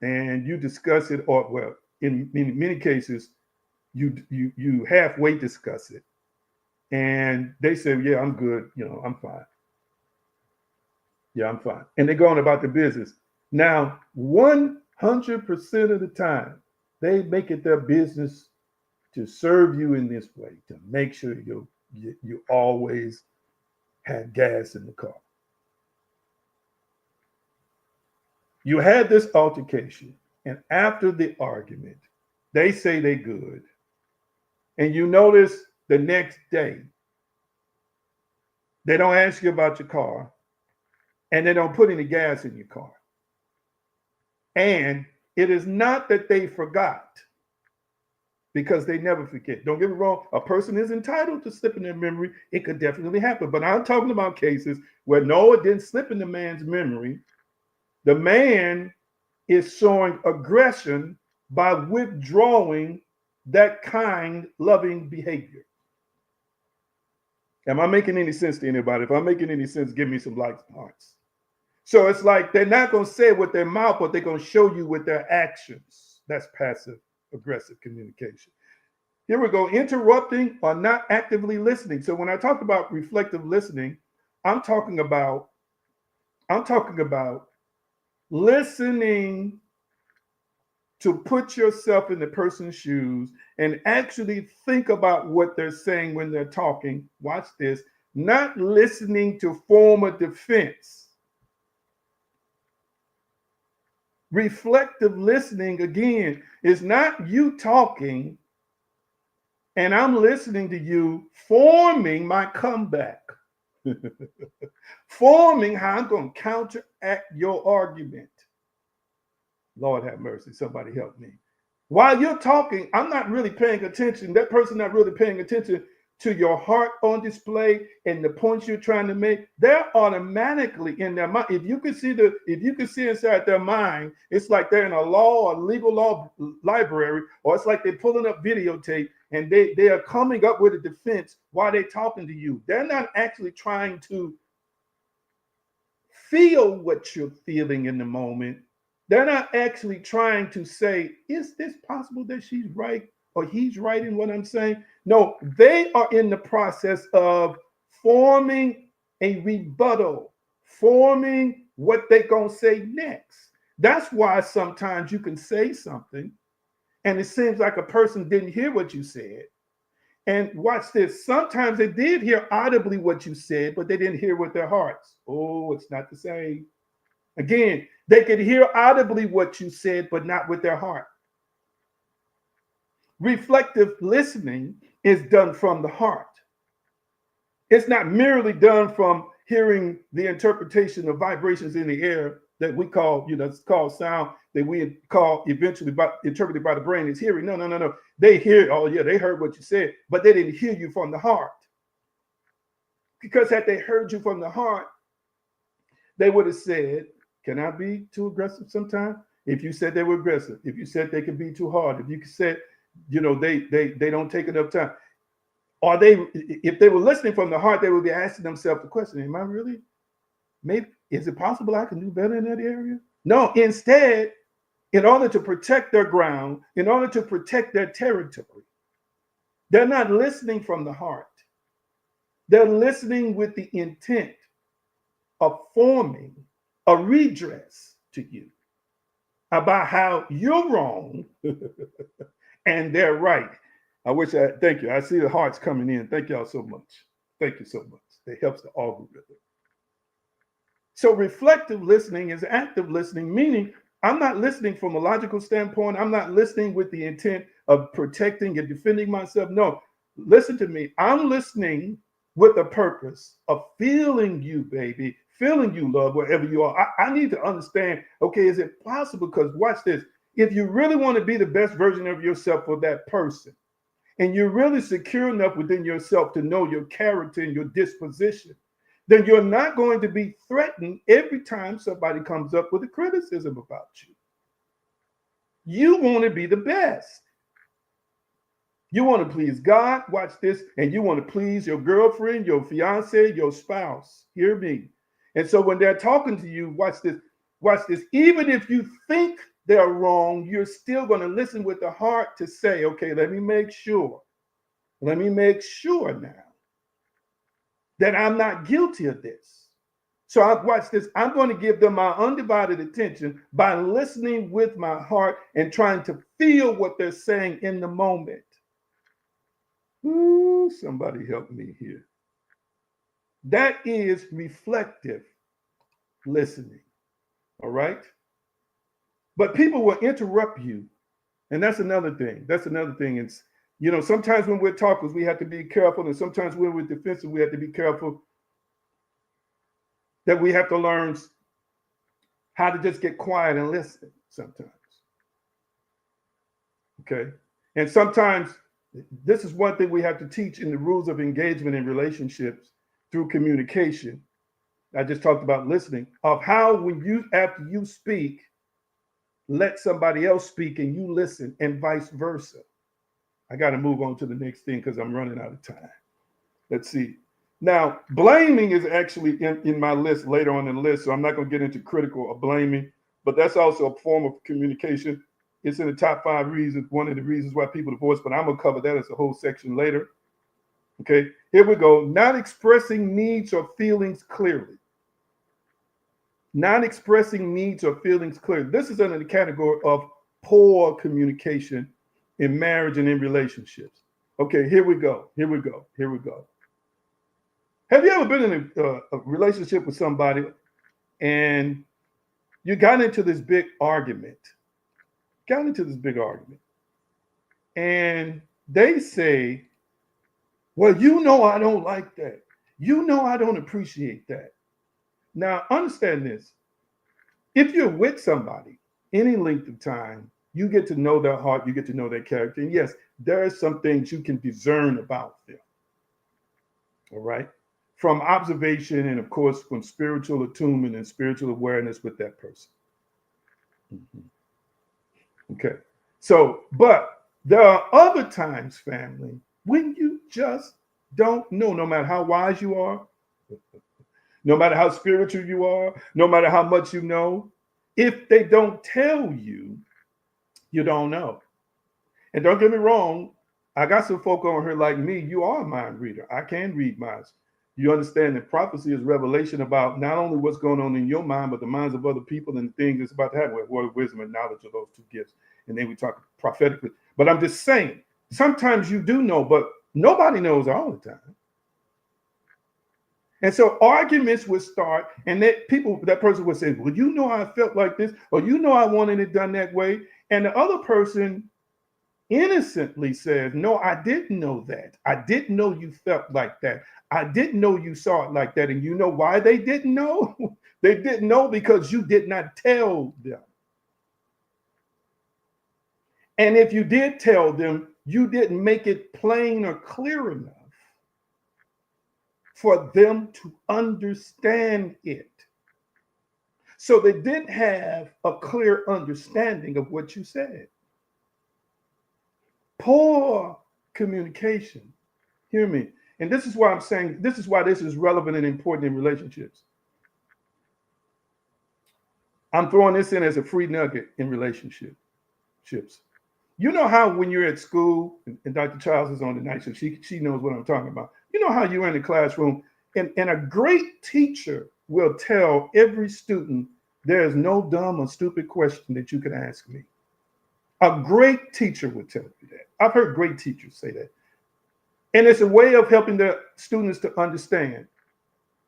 and you discuss it, or well, in many cases, you halfway discuss it, and they say, yeah, I'm good. I'm fine. Yeah, I'm fine. And they're going about the business. Now, 100% of the time, they make it their business to serve you in this way, to make sure you always had gas in the car. You had this altercation, and after the argument, they say they're good. And you notice the next day, they don't ask you about your car, and they don't put any gas in your car. And it is not that they forgot, because they never forget. Don't get me wrong. A person is entitled to slip in their memory. It could definitely happen. But I'm talking about cases where no, it didn't slip in the man's memory. The man is showing aggression by withdrawing that kind, loving behavior. Am I making any sense to anybody? If I'm making any sense, give me some likes and hearts. So it's like they're not going to say it with their mouth, but they're going to show you with their actions. That's passive aggressive communication. Here we go. Interrupting or not actively listening. So when I talk about reflective listening, I'm talking about listening to put yourself in the person's shoes and actually think about what they're saying when they're talking. Watch this. Not listening to form a defense. Reflective listening, again, is not you talking and I'm listening to you forming my comeback, forming how I'm going to counteract your argument. Lord have mercy, somebody help me. While you're talking, I'm not really paying attention. That person not really paying attention to your heart on display and the points you're trying to make. They're automatically in their mind. If you can see inside their mind, it's like they're in a law, a legal law library, or it's like they're pulling up videotape and they are coming up with a defense while they're talking to you. They're not actually trying to feel what you're feeling in the moment. They're not actually trying to say, is this possible that she's right or he's right in what I'm saying? No, they are in the process of forming a rebuttal, forming what they're going to say next. That's why sometimes you can say something and it seems like a person didn't hear what you said. And watch this. Sometimes they did hear audibly what you said, but they didn't hear with their hearts. Oh, it's not the same. Again, they could hear audibly what you said, but not with their heart. Reflective listening is done from the heart. It's not merely done from hearing the interpretation of vibrations in the air that we call, it's called sound, that we call eventually interpreted by the brain as hearing. No. They hear, oh yeah, they heard what you said, but they didn't hear you from the heart. Because had they heard you from the heart, they would have said, can I be too aggressive sometimes? If you said they were aggressive, if you said they could be too hard, if you said, they don't take enough time. Or if they were listening from the heart, they would be asking themselves the question, am I really? Maybe, is it possible I can do better in that area? No, instead, in order to protect their ground, in order to protect their territory, they're not listening from the heart. They're listening with the intent of forming a redress to you about how you're wrong and they're right. Thank you. I see the hearts coming in. Thank y'all so much. Thank you so much. It helps the algorithm. So reflective listening is active listening, meaning I'm not listening from a logical standpoint. I'm not listening with the intent of protecting and defending myself. No, listen to me. I'm listening with a purpose of feeling you, baby, feeling you, love, wherever you are. I need to understand, okay, is it possible? Because watch this. If you really want to be the best version of yourself for that person, and you're really secure enough within yourself to know your character and your disposition, then you're not going to be threatened every time somebody comes up with a criticism about you. You want to be the best. You want to please God, watch this, and you want to please your girlfriend, your fiance, your spouse. Hear me. And so when they're talking to you, watch this. Even if you think they're wrong, you're still going to listen with the heart to say, okay, let me make sure now that I'm not guilty of this. So watch this. I'm going to give them my undivided attention by listening with my heart and trying to feel what they're saying in the moment. Ooh, somebody help me here. That is reflective listening. All right. But people will interrupt you. And that's another thing. It's, sometimes when we're talkers, we have to be careful. And sometimes when we're defensive, we have to be careful that we have to learn how to just get quiet and listen sometimes. Okay. And sometimes this is one thing we have to teach in the rules of engagement in relationships through communication. I just talked about listening, of how after you speak, let somebody else speak and you listen, and vice versa. I got to move on to the next thing because I'm running out of time. Let's see. Now, blaming is actually in my list later on in the list, so I'm not going to get into critical or blaming, but that's also a form of communication. It's in the top 5 reasons, one of the reasons why people divorce, but I'm going to cover that as a whole section later. Okay, here we go. Not expressing needs or feelings clearly. Not expressing needs or feelings clearly. This is under the category of poor communication in marriage and in relationships. Okay, here we go. Have you ever been in a relationship with somebody and You got into this big argument. Got into this big argument. And they say, well, you know, I don't like that. You know, I don't appreciate that. Now, understand this. If you're with somebody any length of time, you get to know their heart, you get to know their character. And yes, there are some things you can discern about them. All right. From observation and, of course, from spiritual attunement and spiritual awareness with that person. Mhm. Okay. So, but there are other times, family, when you just don't know, no matter how wise you are, no matter how spiritual you are, no matter how much you know, if they don't tell you, you don't know. And don't get me wrong, I got some folk on here like me. You are a mind reader. I can read minds. You understand that prophecy is revelation about not only what's going on in your mind, but the minds of other people and the things that's about to happen. With word of wisdom and knowledge of those two gifts. And then we talk prophetically. But I'm just saying, sometimes you do know, but nobody knows all the time. And so arguments would start, and that person would say, well, you know, I felt like this, or you know, I wanted it done that way. And the other person innocently says, no, I didn't know that. I didn't know you felt like that. I didn't know you saw it like that. And you know why they didn't know? They didn't know because you did not tell them. And if you did tell them, you didn't make it plain or clear enough for them to understand it. So they didn't have a clear understanding of what you said. Poor communication. Hear me. And this is why I'm saying, this is why this is relevant and important in relationships. I'm throwing this in as a free nugget in relationships. You know how when you're at school, and Dr. Childs is on tonight, so she knows what I'm talking about. You know how you're in the classroom, and a great teacher will tell every student, there is no dumb or stupid question that you can ask me. A great teacher would tell you that. I've heard great teachers say that. And it's a way of helping the students to understand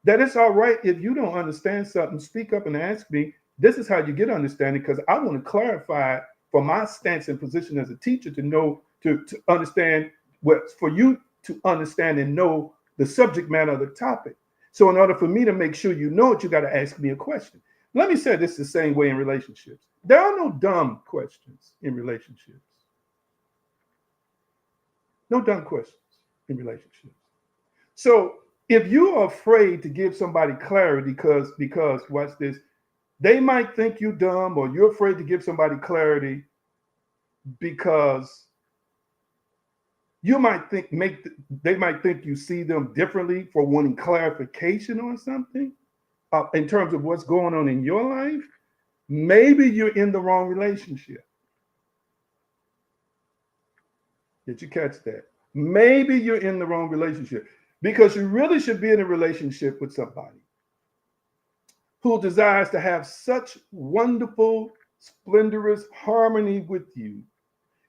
that it's all right if you don't understand something, speak up and ask me. This is how you get understanding, because I want to clarify from my stance and position as a teacher to know, to understand what, for you to understand and know the subject matter of the topic. So in order for me to make sure you know it, you got to ask me a question. Let me say this the same way in relationships. There are no dumb questions in relationships. No dumb questions in relationships. So if you are afraid to give somebody clarity because watch this, they might think you dumb, or you're afraid to give somebody clarity because you might think they might think you see them differently for wanting clarification on something in terms of what's going on in your life. Maybe you're in the wrong relationship. Did you catch that? Maybe you're in the wrong relationship, because you really should be in a relationship with somebody who desires to have such wonderful, splendorous harmony with you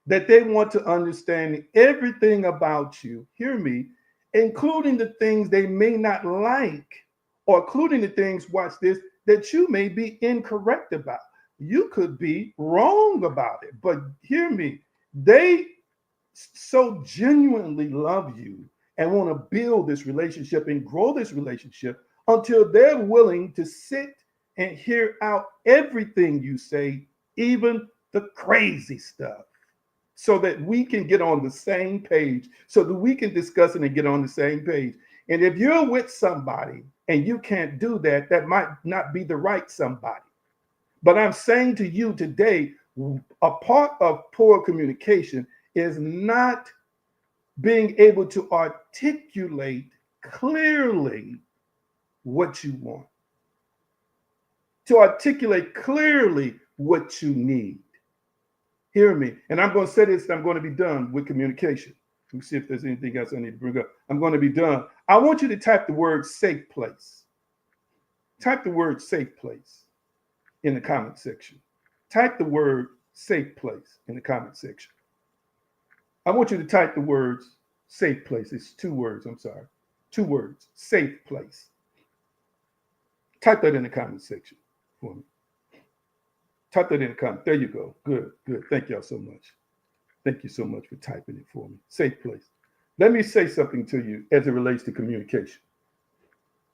that they want to understand everything about you, hear me, including the things they may not like, or including the things, watch this, that you may be incorrect about. You could be wrong about it, but hear me, they so genuinely love you and want to build this relationship and grow this relationship until they're willing to sit and hear out everything you say, even the crazy stuff, so that we can get on the same page, so that we can discuss it and get on the same page. And if you're with somebody and you can't do that, that might not be the right somebody. But I'm saying to you today, a part of poor communication is not being able to articulate clearly what you want, to articulate clearly what you need. Hear me. And I'm going to say this, I'm going to be done with communication. Let me see if there's anything else I need to bring up. I'm going to be done. I want you to type the word safe place. Type the word safe place in the comment section. Type the word safe place in the comment section. I want you to type the words safe place. It's 2 words, I'm sorry. 2 words, safe place. Type that in the comment section for me. Type that in the comment. There you go. Good, good. Thank y'all so much. Thank you so much for typing it for me. Safe place. Let me say something to you as it relates to communication.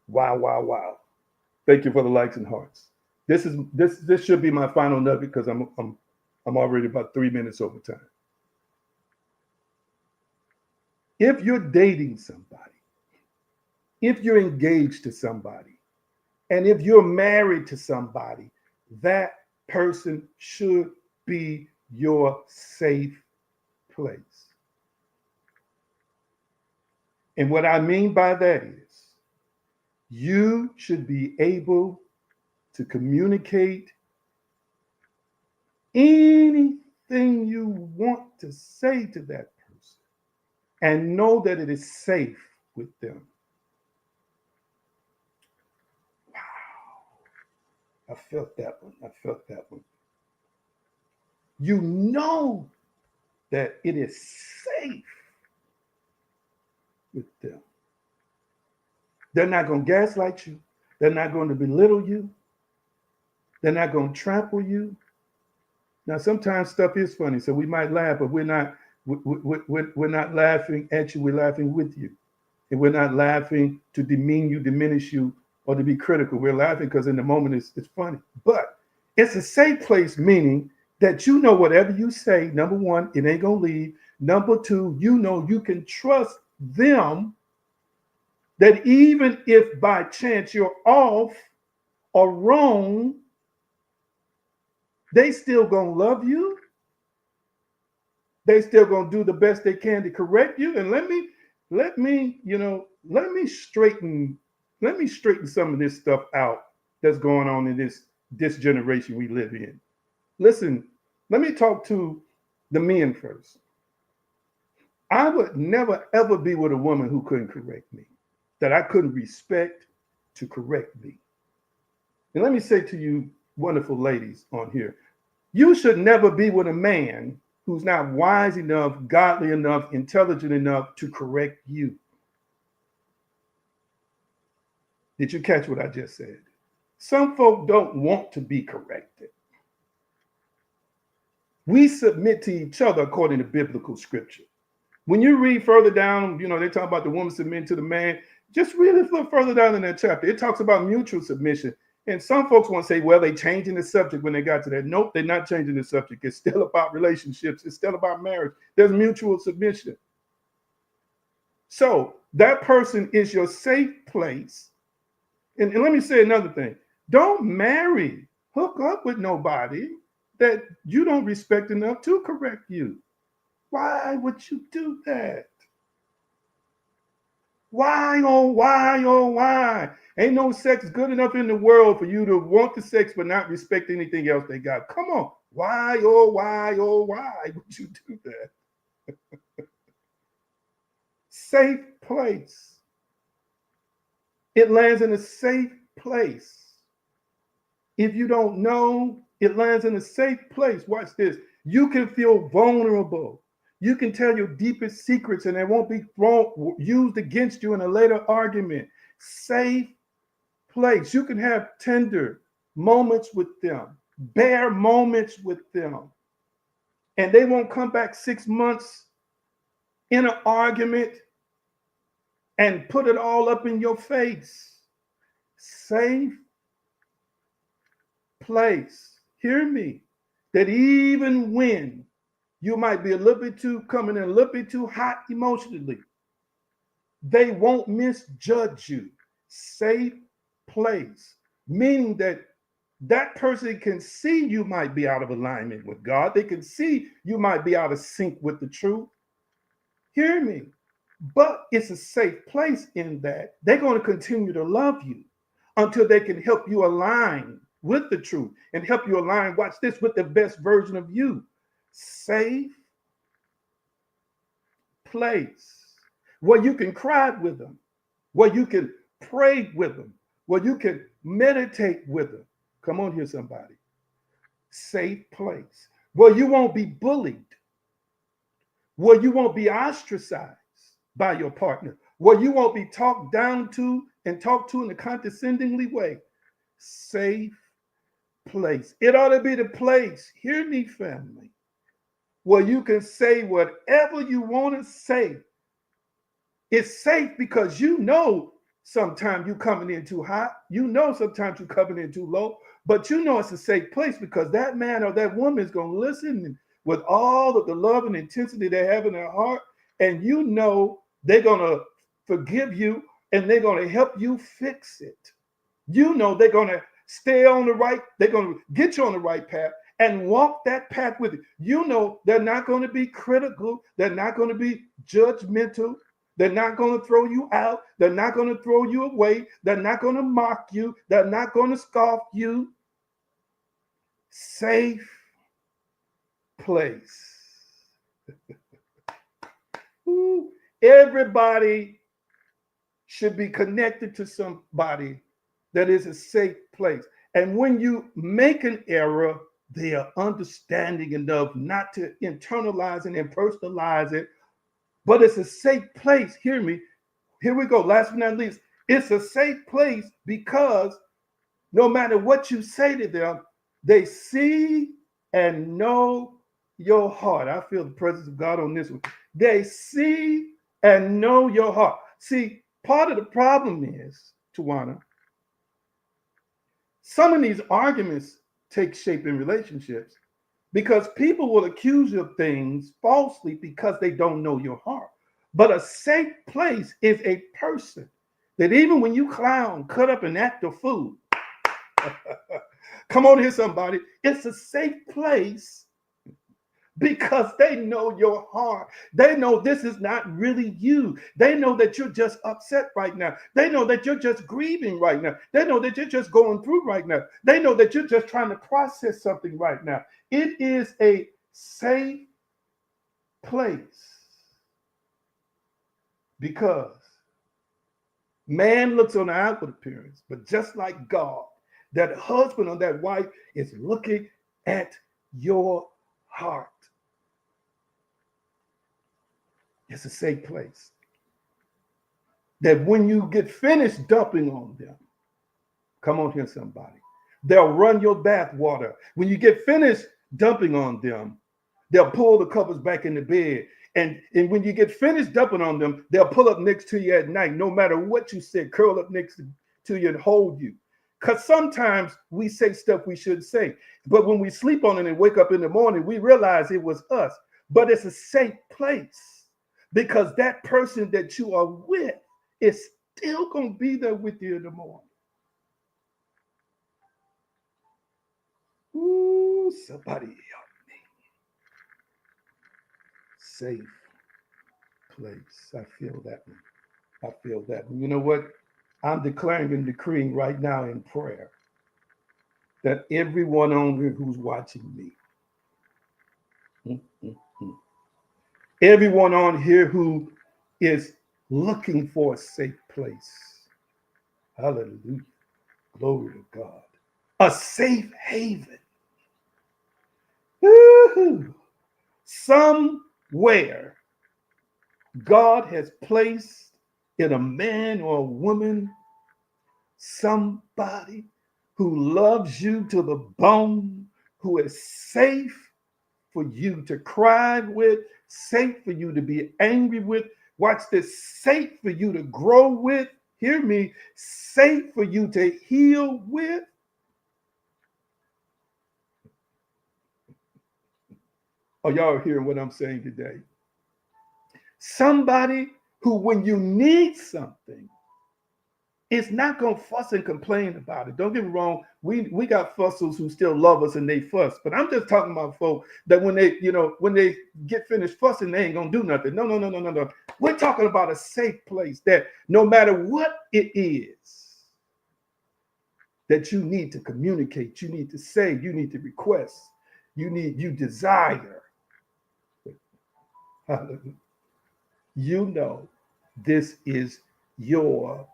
Wow, wow, wow. Thank you for the likes and hearts. This should be my final nugget because I'm already about 3 minutes over time. If you're dating somebody, if you're engaged to somebody, and if you're married to somebody, that person should be your safe place. And what I mean by that is you should be able to communicate anything you want to say to that person and know that it is safe with them. Wow. I felt that one. I felt that one. You know that it is safe with them. They're not going to gaslight you. They're not going to belittle you. They're not going to trample you. Now, sometimes stuff is funny, so we might laugh, but we're not laughing at you. We're laughing with you, and we're not laughing to demean you, diminish you, or to be critical. We're laughing because in the moment it's funny. But it's a safe place, meaning that you know whatever you say. Number one, it ain't gonna leave. Number two, you know you can trust them. That even if by chance you're off or wrong, they still gonna love you. They still gonna do the best they can to correct you. And let me straighten some of this stuff out that's going on in this generation we live in. Listen, let me talk to the men first. I would never ever be with a woman who couldn't correct me, that I couldn't respect to correct me. And let me say to you, wonderful ladies on here, you should never be with a man who's not wise enough, godly enough, intelligent enough to correct you. Did you catch what I just said? Some folk don't want to be corrected. We submit to each other according to biblical scripture. When you read further down, they talk about the woman submitting to the man. Just read a little further down in that chapter. It talks about mutual submission. And some folks want to say, well, they changing the subject when they got to that. Nope, they're not changing the subject. It's still about relationships. It's still about marriage. There's mutual submission. So that person is your safe place. And let me say another thing. Don't hook up with nobody that you don't respect enough to correct you. Why would you do that? Why, oh, why, oh, why? Ain't no sex good enough in the world for you to want the sex but not respect anything else they got. Come on. Why, oh, why would you do that? Safe place. It lands in a safe place. If you don't know, it lands in a safe place. Watch this. You can feel vulnerable. You can tell your deepest secrets and they won't be used against you in a later argument. Safe place. You can have tender moments with them, bare moments with them. And they won't come back 6 months in an argument and put it all up in your face. Safe place. Hear me. That even when you might be coming in a little bit too hot emotionally, they won't misjudge you. Safe place. Meaning that person can see you might be out of alignment with God. They can see you might be out of sync with the truth. Hear me. But it's a safe place in that they're going to continue to love you until they can help you align with the truth and help you align, watch this, with the best version of you. Safe place where you can cry with them, where you can pray with them, where you can meditate with them. Come on here, somebody. Safe place where you won't be bullied, where you won't be ostracized by your partner, where you won't be talked down to and talked to in a condescendingly way. Safe place. It ought to be the place, hear me, family, where you can say whatever you want to say. It's safe because you know sometimes you're coming in too hot. You know sometimes you're coming in too low. But you know it's a safe place because that man or that woman is going to listen with all of the love and intensity they have in their heart. And you know they're going to forgive you and they're going to help you fix it. You know they're going to stay on the right, they're going to get you on the right path and walk that path with you. You know they're not going to be critical. They're not going to be judgmental. They're not going to throw you out. They're not going to throw you away. They're not going to mock you. They're not going to scoff you. Safe place. Ooh, everybody should be connected to somebody that is a safe place. And when you make an error, they are understanding enough not to internalize and personalize it, but it's a safe place. Hear me. Here we go. Last but not least, it's a safe place because no matter what you say to them, they see and know your heart. I feel the presence of God on this one. They see and know your heart. See, part of the problem is, Tawana, some of these arguments take shape in relationships because people will accuse you of things falsely because they don't know your heart. But a safe place is a person that even when you clown, cut up, and act a fool, come on here, somebody, it's a safe place because they know your heart. They know this is not really you. They know that you're just upset right now. They know that you're just grieving right now. They know that you're just going through right now. They know that you're just trying to process something right now. It is a safe place because man looks on the outward appearance, but just like God, that husband or that wife is looking at your heart. It's a safe place. That when you get finished dumping on them, come on here, somebody, they'll run your bath water. When you get finished dumping on them, they'll pull the covers back in the bed. And when you get finished dumping on them, they'll pull up next to you at night, no matter what you said, curl up next to you and hold you. Because sometimes we say stuff we shouldn't say. But when we sleep on it and wake up in the morning, we realize it was us. But it's a safe place because that person that you are with is still going to be there with you in the morning. Ooh, somebody help me. Safe place. I feel that one. I feel that one. You know what? I'm declaring and decreeing right now in prayer that everyone on here who's watching me, everyone on here who is looking for a safe place, hallelujah, glory to God, a safe haven, woo-hoo. Somewhere God has placed in a man or a woman somebody who loves you to the bone, who is safe for you to cry with, safe for you to be angry with. Watch this, safe for you to grow with. Hear me, safe for you to heal with. Oh, y'all are hearing what I'm saying today? Somebody who, when you need something, it's not going to fuss and complain about it. Don't get me wrong. We got fussers who still love us and they fuss. But I'm just talking about folk that when they get finished fussing, they ain't going to do nothing. No. We're talking about a safe place that no matter what it is that you need to communicate, you need to say, you need to request, you desire. You know, this is your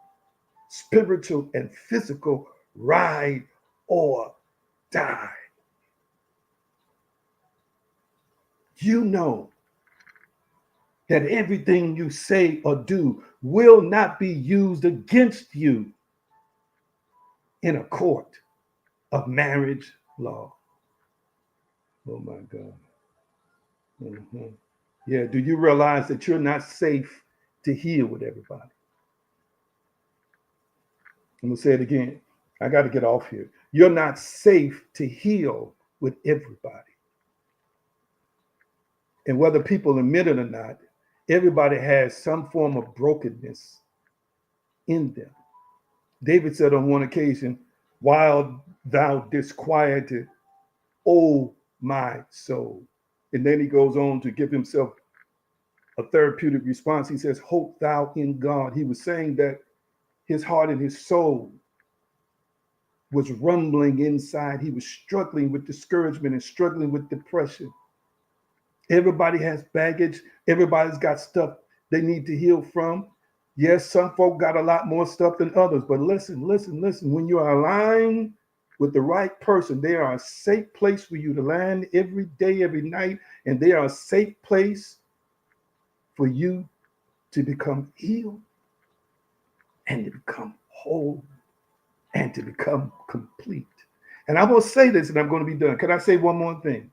spiritual and physical ride or die. You know that everything you say or do will not be used against you in a court of marriage law. Oh my God. Mhm. Yeah, do you realize that you're not safe to heal with everybody? I'm going to say it again. I got to get off here. You're not safe to heal with everybody. And whether people admit it or not, everybody has some form of brokenness in them. David said on one occasion, while thou disquieted, O my soul. And then he goes on to give himself a therapeutic response. He says, hope thou in God. He was saying that his heart and his soul was rumbling inside. He was struggling with discouragement and struggling with depression. Everybody has baggage. Everybody's got stuff they need to heal from. Yes, some folk got a lot more stuff than others, but listen, listen, listen. When you are aligned with the right person, they are a safe place for you to land every day, every night, and they are a safe place for you to become healed and to become whole and to become complete. And I'm going to say this and I'm going to be done. Can I say one more thing?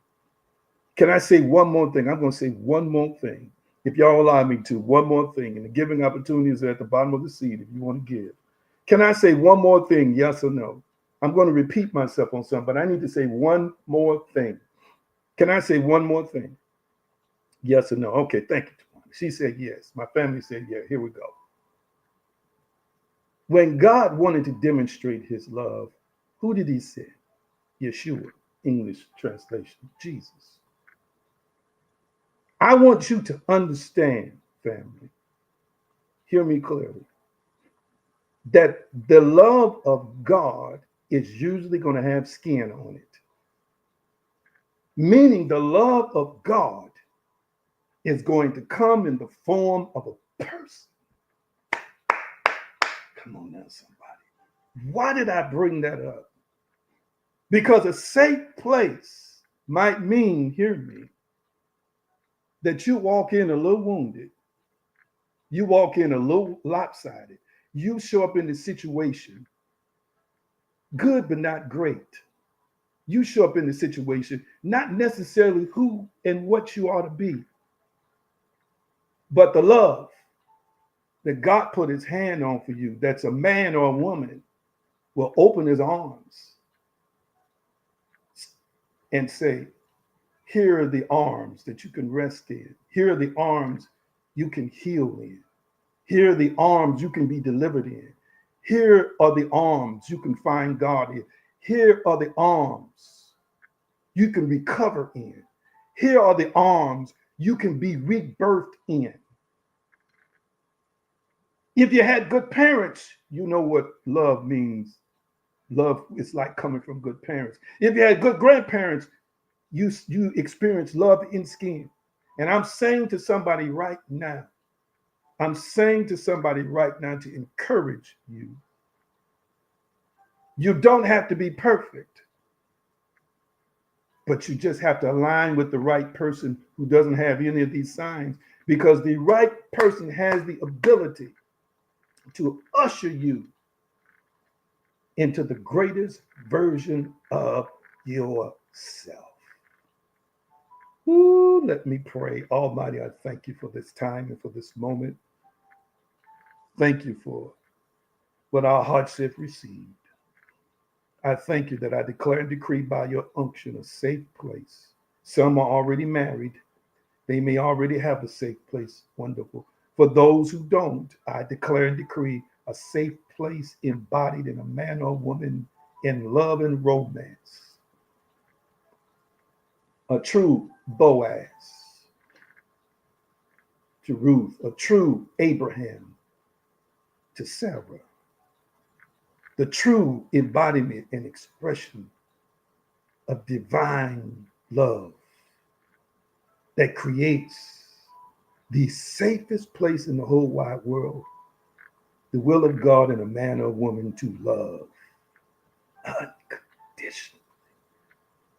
Can I say one more thing? I'm going to say one more thing. If y'all allow me to, one more thing. And the giving opportunities are at the bottom of the seat if you want to give. Can I say one more thing? Yes or no? I'm going to repeat myself on something, but I need to say one more thing. Can I say one more thing? Yes or no? Okay, thank you. She said yes. My family said yeah. Here we go. When God wanted to demonstrate his love, who did he send? Yeshua, English translation, Jesus. I want you to understand, family, hear me clearly, that the love of God is usually going to have skin on it. Meaning the love of God is going to come in the form of a person. Come on now, somebody. Why did I bring that up? Because a safe place might mean, hear me, that you walk in a little wounded, you walk in a little lopsided, you show up in the situation good but not great. You show up in the situation not necessarily who and what you ought to be, but the love that God put his hand on for you, that's a man or a woman, will open his arms and say, here are the arms that you can rest in. Here are the arms you can heal in. Here are the arms you can be delivered in. Here are the arms you can find God in. Here are the arms you can recover in. Here are the arms you can be rebirthed in. If you had good parents, you know what love means. Love is like coming from good parents. If you had good grandparents, you experience love in skin. And I'm saying to somebody right now, I'm saying to somebody right now to encourage you. You don't have to be perfect, but you just have to align with the right person who doesn't have any of these signs, because the right person has the ability to usher you into the greatest version of yourself. Ooh, let me pray. Almighty, I thank you for this time and for this moment. Thank you for what our hearts have received. I thank you that I declare and decree by your unction a safe place. Some are already married. They may already have a safe place. Wonderful. For those who don't, I declare and decree a safe place embodied in a man or woman in love and romance. A true Boaz to Ruth, a true Abraham to Sarah, the true embodiment and expression of divine love that creates the safest place in the whole wide world, the will of God in a man or woman to love unconditionally.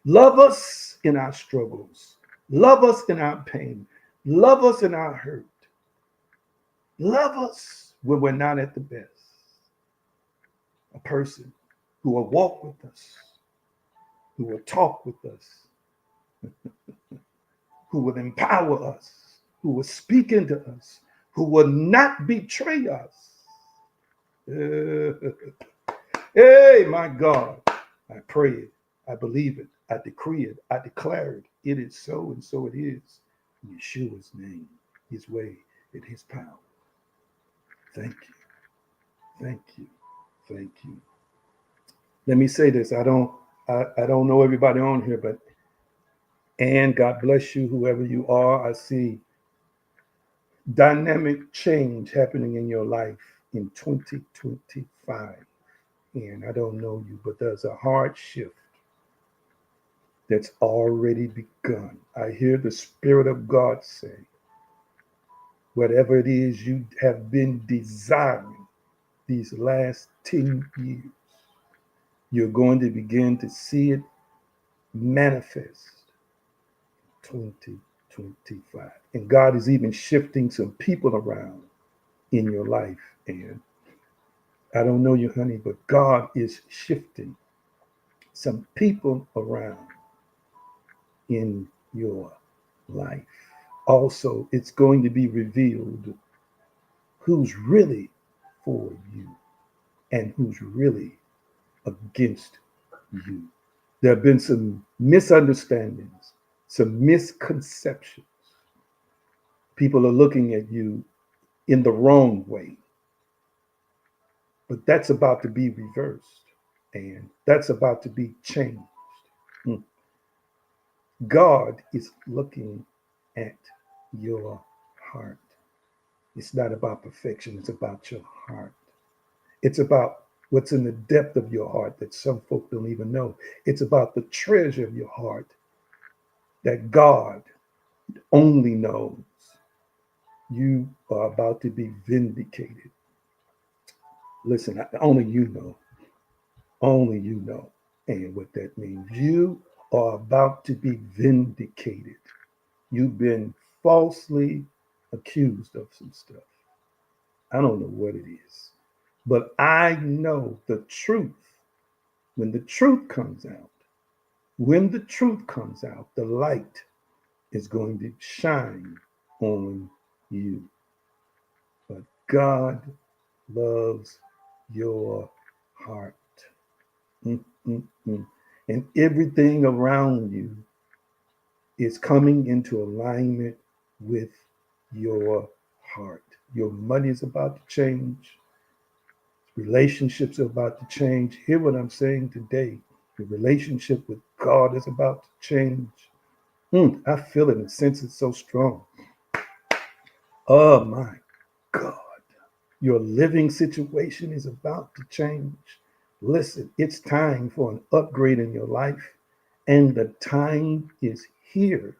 Love us in our struggles, love us in our pain, love us in our hurt, love us when we're not at the best. A person who will walk with us who will talk with us, who will empower us, who will speak into us, who will not betray us. Hey, my God, I pray it, I believe it, I decree it, I declare it. It is so, and so it is. In Yeshua's name, his way, and his power. Thank you. Thank you. Thank you. Let me say this. I don't know everybody on here, but and God bless you, whoever you are. I see dynamic change happening in your life in 2025. And I don't know you, but there's a hard shift that's already begun. I hear the Spirit of God say, whatever it is you have been desiring these last 10 years, you're going to begin to see it manifest 2025. And God is even shifting some people around in your life. And I don't know you, honey, but God is shifting some people around in your life. Also, it's going to be revealed who's really for you and who's really against you. There have been some misunderstandings, some misconceptions. People are looking at you in the wrong way, but that's about to be reversed and that's about to be changed. Hmm. God is looking at your heart. It's not about perfection, it's about your heart. It's about what's in the depth of your heart that some folk don't even know. It's about the treasure of your heart that God only knows. You are about to be vindicated. Listen, only you know. Only you know. And what that means. You are about to be vindicated. You've been falsely accused of some stuff. I don't know what it is. But I know the truth. When the truth comes out, the light is going to shine on you. But God loves your heart. Mm-mm-mm. And everything around you is coming into alignment with your heart. Your money is about to change. Relationships are about to change. Hear what I'm saying today. The relationship with God is about to change. I feel it and sense it so strong. Oh my God. Your living situation is about to change. Listen, it's time for an upgrade in your life, and the time is here.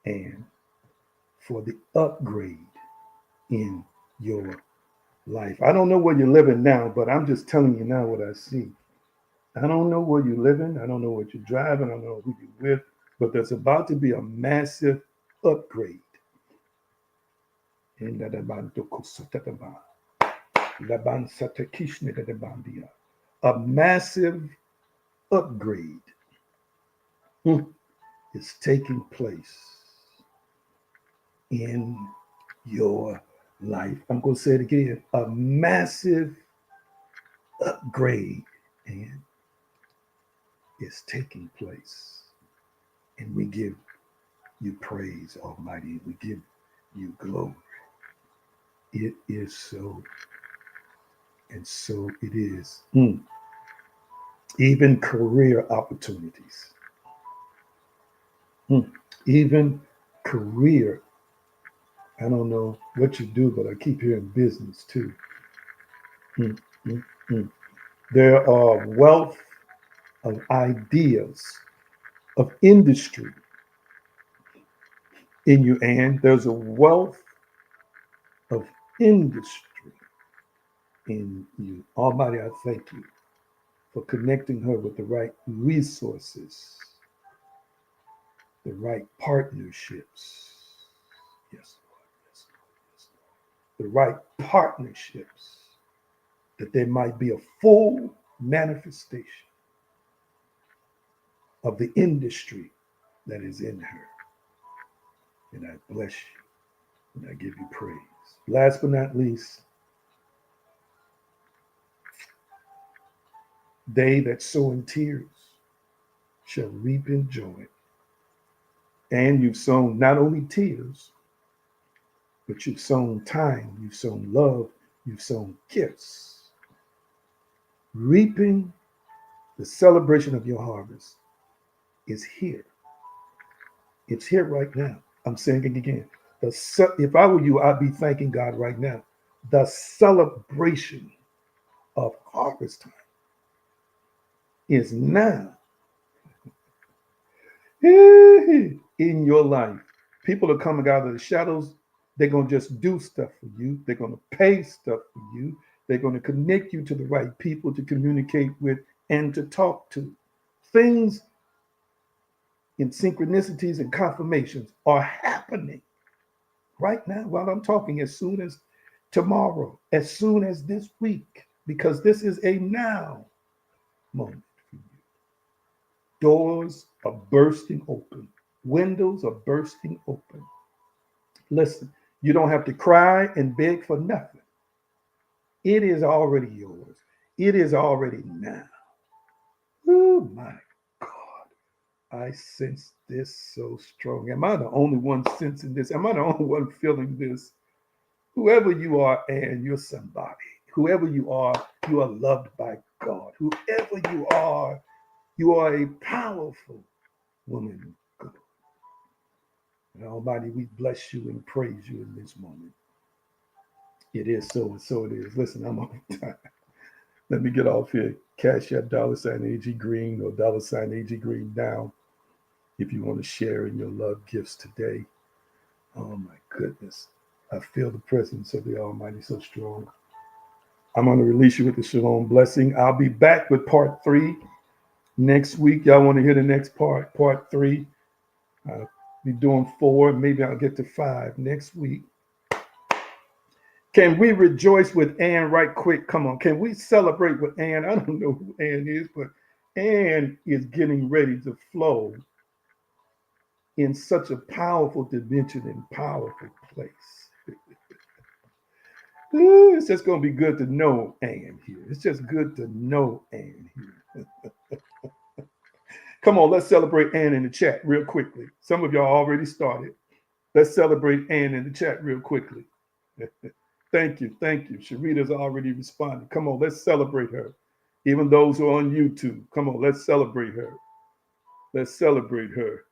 And for the upgrade in your life. I don't know where you're living now, but I'm just telling you now what I see. I don't know where you're living. I don't know what you're driving. I don't know who you're with, but there's about to be a massive upgrade. A massive upgrade is taking place in your life. I'm going to say it again. A massive upgrade and is taking place. And we give you praise, Almighty. We give you glory. It is so, and so it is. Even career opportunities. Even career. I don't know what you do, but I keep hearing business too. Mm, mm, mm. There are wealth of ideas, of industry in you, and there's a wealth of industry in you. Almighty, I thank you for connecting her with the right resources, the right partnerships. Yes, Lord. Yes, Lord. Yes, Lord. The right partnerships, that there might be a full manifestation of the industry that is in her. And I bless you and I give you praise. Last but not least, they that sow in tears shall reap in joy. And you've sown not only tears, but you've sown time, you've sown love, you've sown gifts. Reaping the celebration of your harvest is here. It's here right now. I'm saying it again. If I were you, I'd be thanking God right now. The celebration of harvest time is now in your life. People are coming out of the shadows. They're going to just do stuff for you. They're going to pay stuff for you. They're going to connect you to the right people to communicate with and to talk to. Things in synchronicities and confirmations are happening right now while I'm talking, as soon as tomorrow, as soon as this week, because this is a now moment for you. Doors are bursting open. Windows are bursting open. Listen, you don't have to cry and beg for nothing. It is already yours. It is already now. Oh my God. I sense this so strong. Am I the only one sensing this? Am I the only one feeling this? Whoever you are, and you're somebody. Whoever you are loved by God. Whoever you are a powerful woman of God. And Almighty, we bless you and praise you in this moment. It is so, and so it is. Listen, I'm on time. Let me get off here. Cash App $AG Green or $AG Green down if you want to share in your love gifts today. Oh my goodness. I feel the presence of the Almighty so strong. I'm going to release you with the Shalom blessing. I'll be back with part 3 next week. Y'all want to hear the next part 3? I'll be doing 4. Maybe I'll get to 5 next week. Can we rejoice with Ann right quick? Come on. Can we celebrate with Ann? I don't know who Ann is, but Ann is getting ready to flow in such a powerful dimension and powerful place. It's just going to be good to know Ann here. It's just good to know Ann here. Come on, let's celebrate Ann in the chat real quickly. Some of y'all already started. Let's celebrate Ann in the chat real quickly. Thank you. Sharita's already responded. Come on, let's celebrate her. Even those who are on YouTube, come on, let's celebrate her. Let's celebrate her.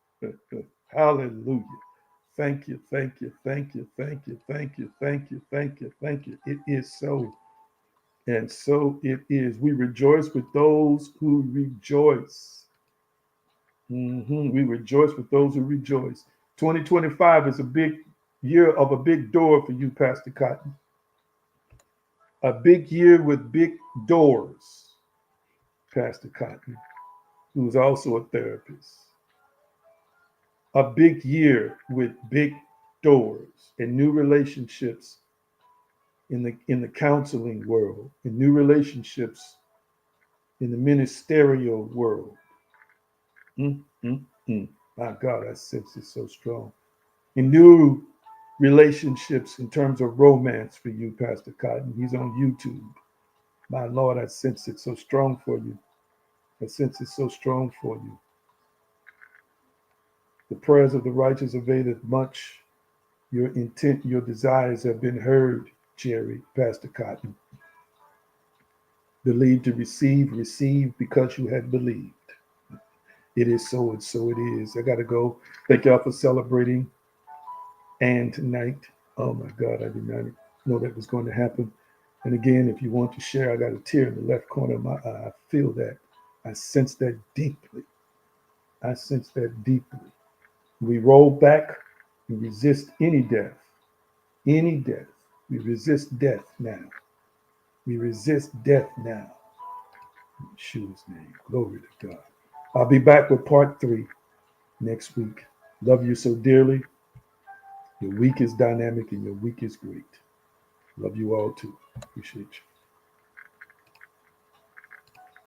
Hallelujah. Thank you. It is so. And so it is. We rejoice with those who rejoice. We rejoice with those who rejoice. 2025 is a big year of a big door for you, Pastor Cotton. A big year with big doors, Pastor Cotton, who is also a therapist. A big year with big doors and new relationships in the counseling world, and new relationships in the ministerial world. My God, I sense it so strong. And new relationships in terms of romance for you, Pastor Cotton. He's on YouTube. My Lord, I sense it so strong for you. I sense it so strong for you. The prayers of the righteous availeth much. Your intent, your desires have been heard, Jerry, Pastor Cotton. Believe to receive because you had believed. It is so, and so it is. I got to go. Thank y'all for celebrating. And tonight, oh my God, I did not know that was going to happen. And again, if you want to share, I got a tear in the left corner of my eye. I feel that. I sense that deeply. We roll back and resist any death. Any death. We resist death now. We resist death now. In Yeshua's name. Glory to God. I'll be back with part 3 next week. Love you so dearly. Your week is dynamic and your week is great. Love you all too. Appreciate you.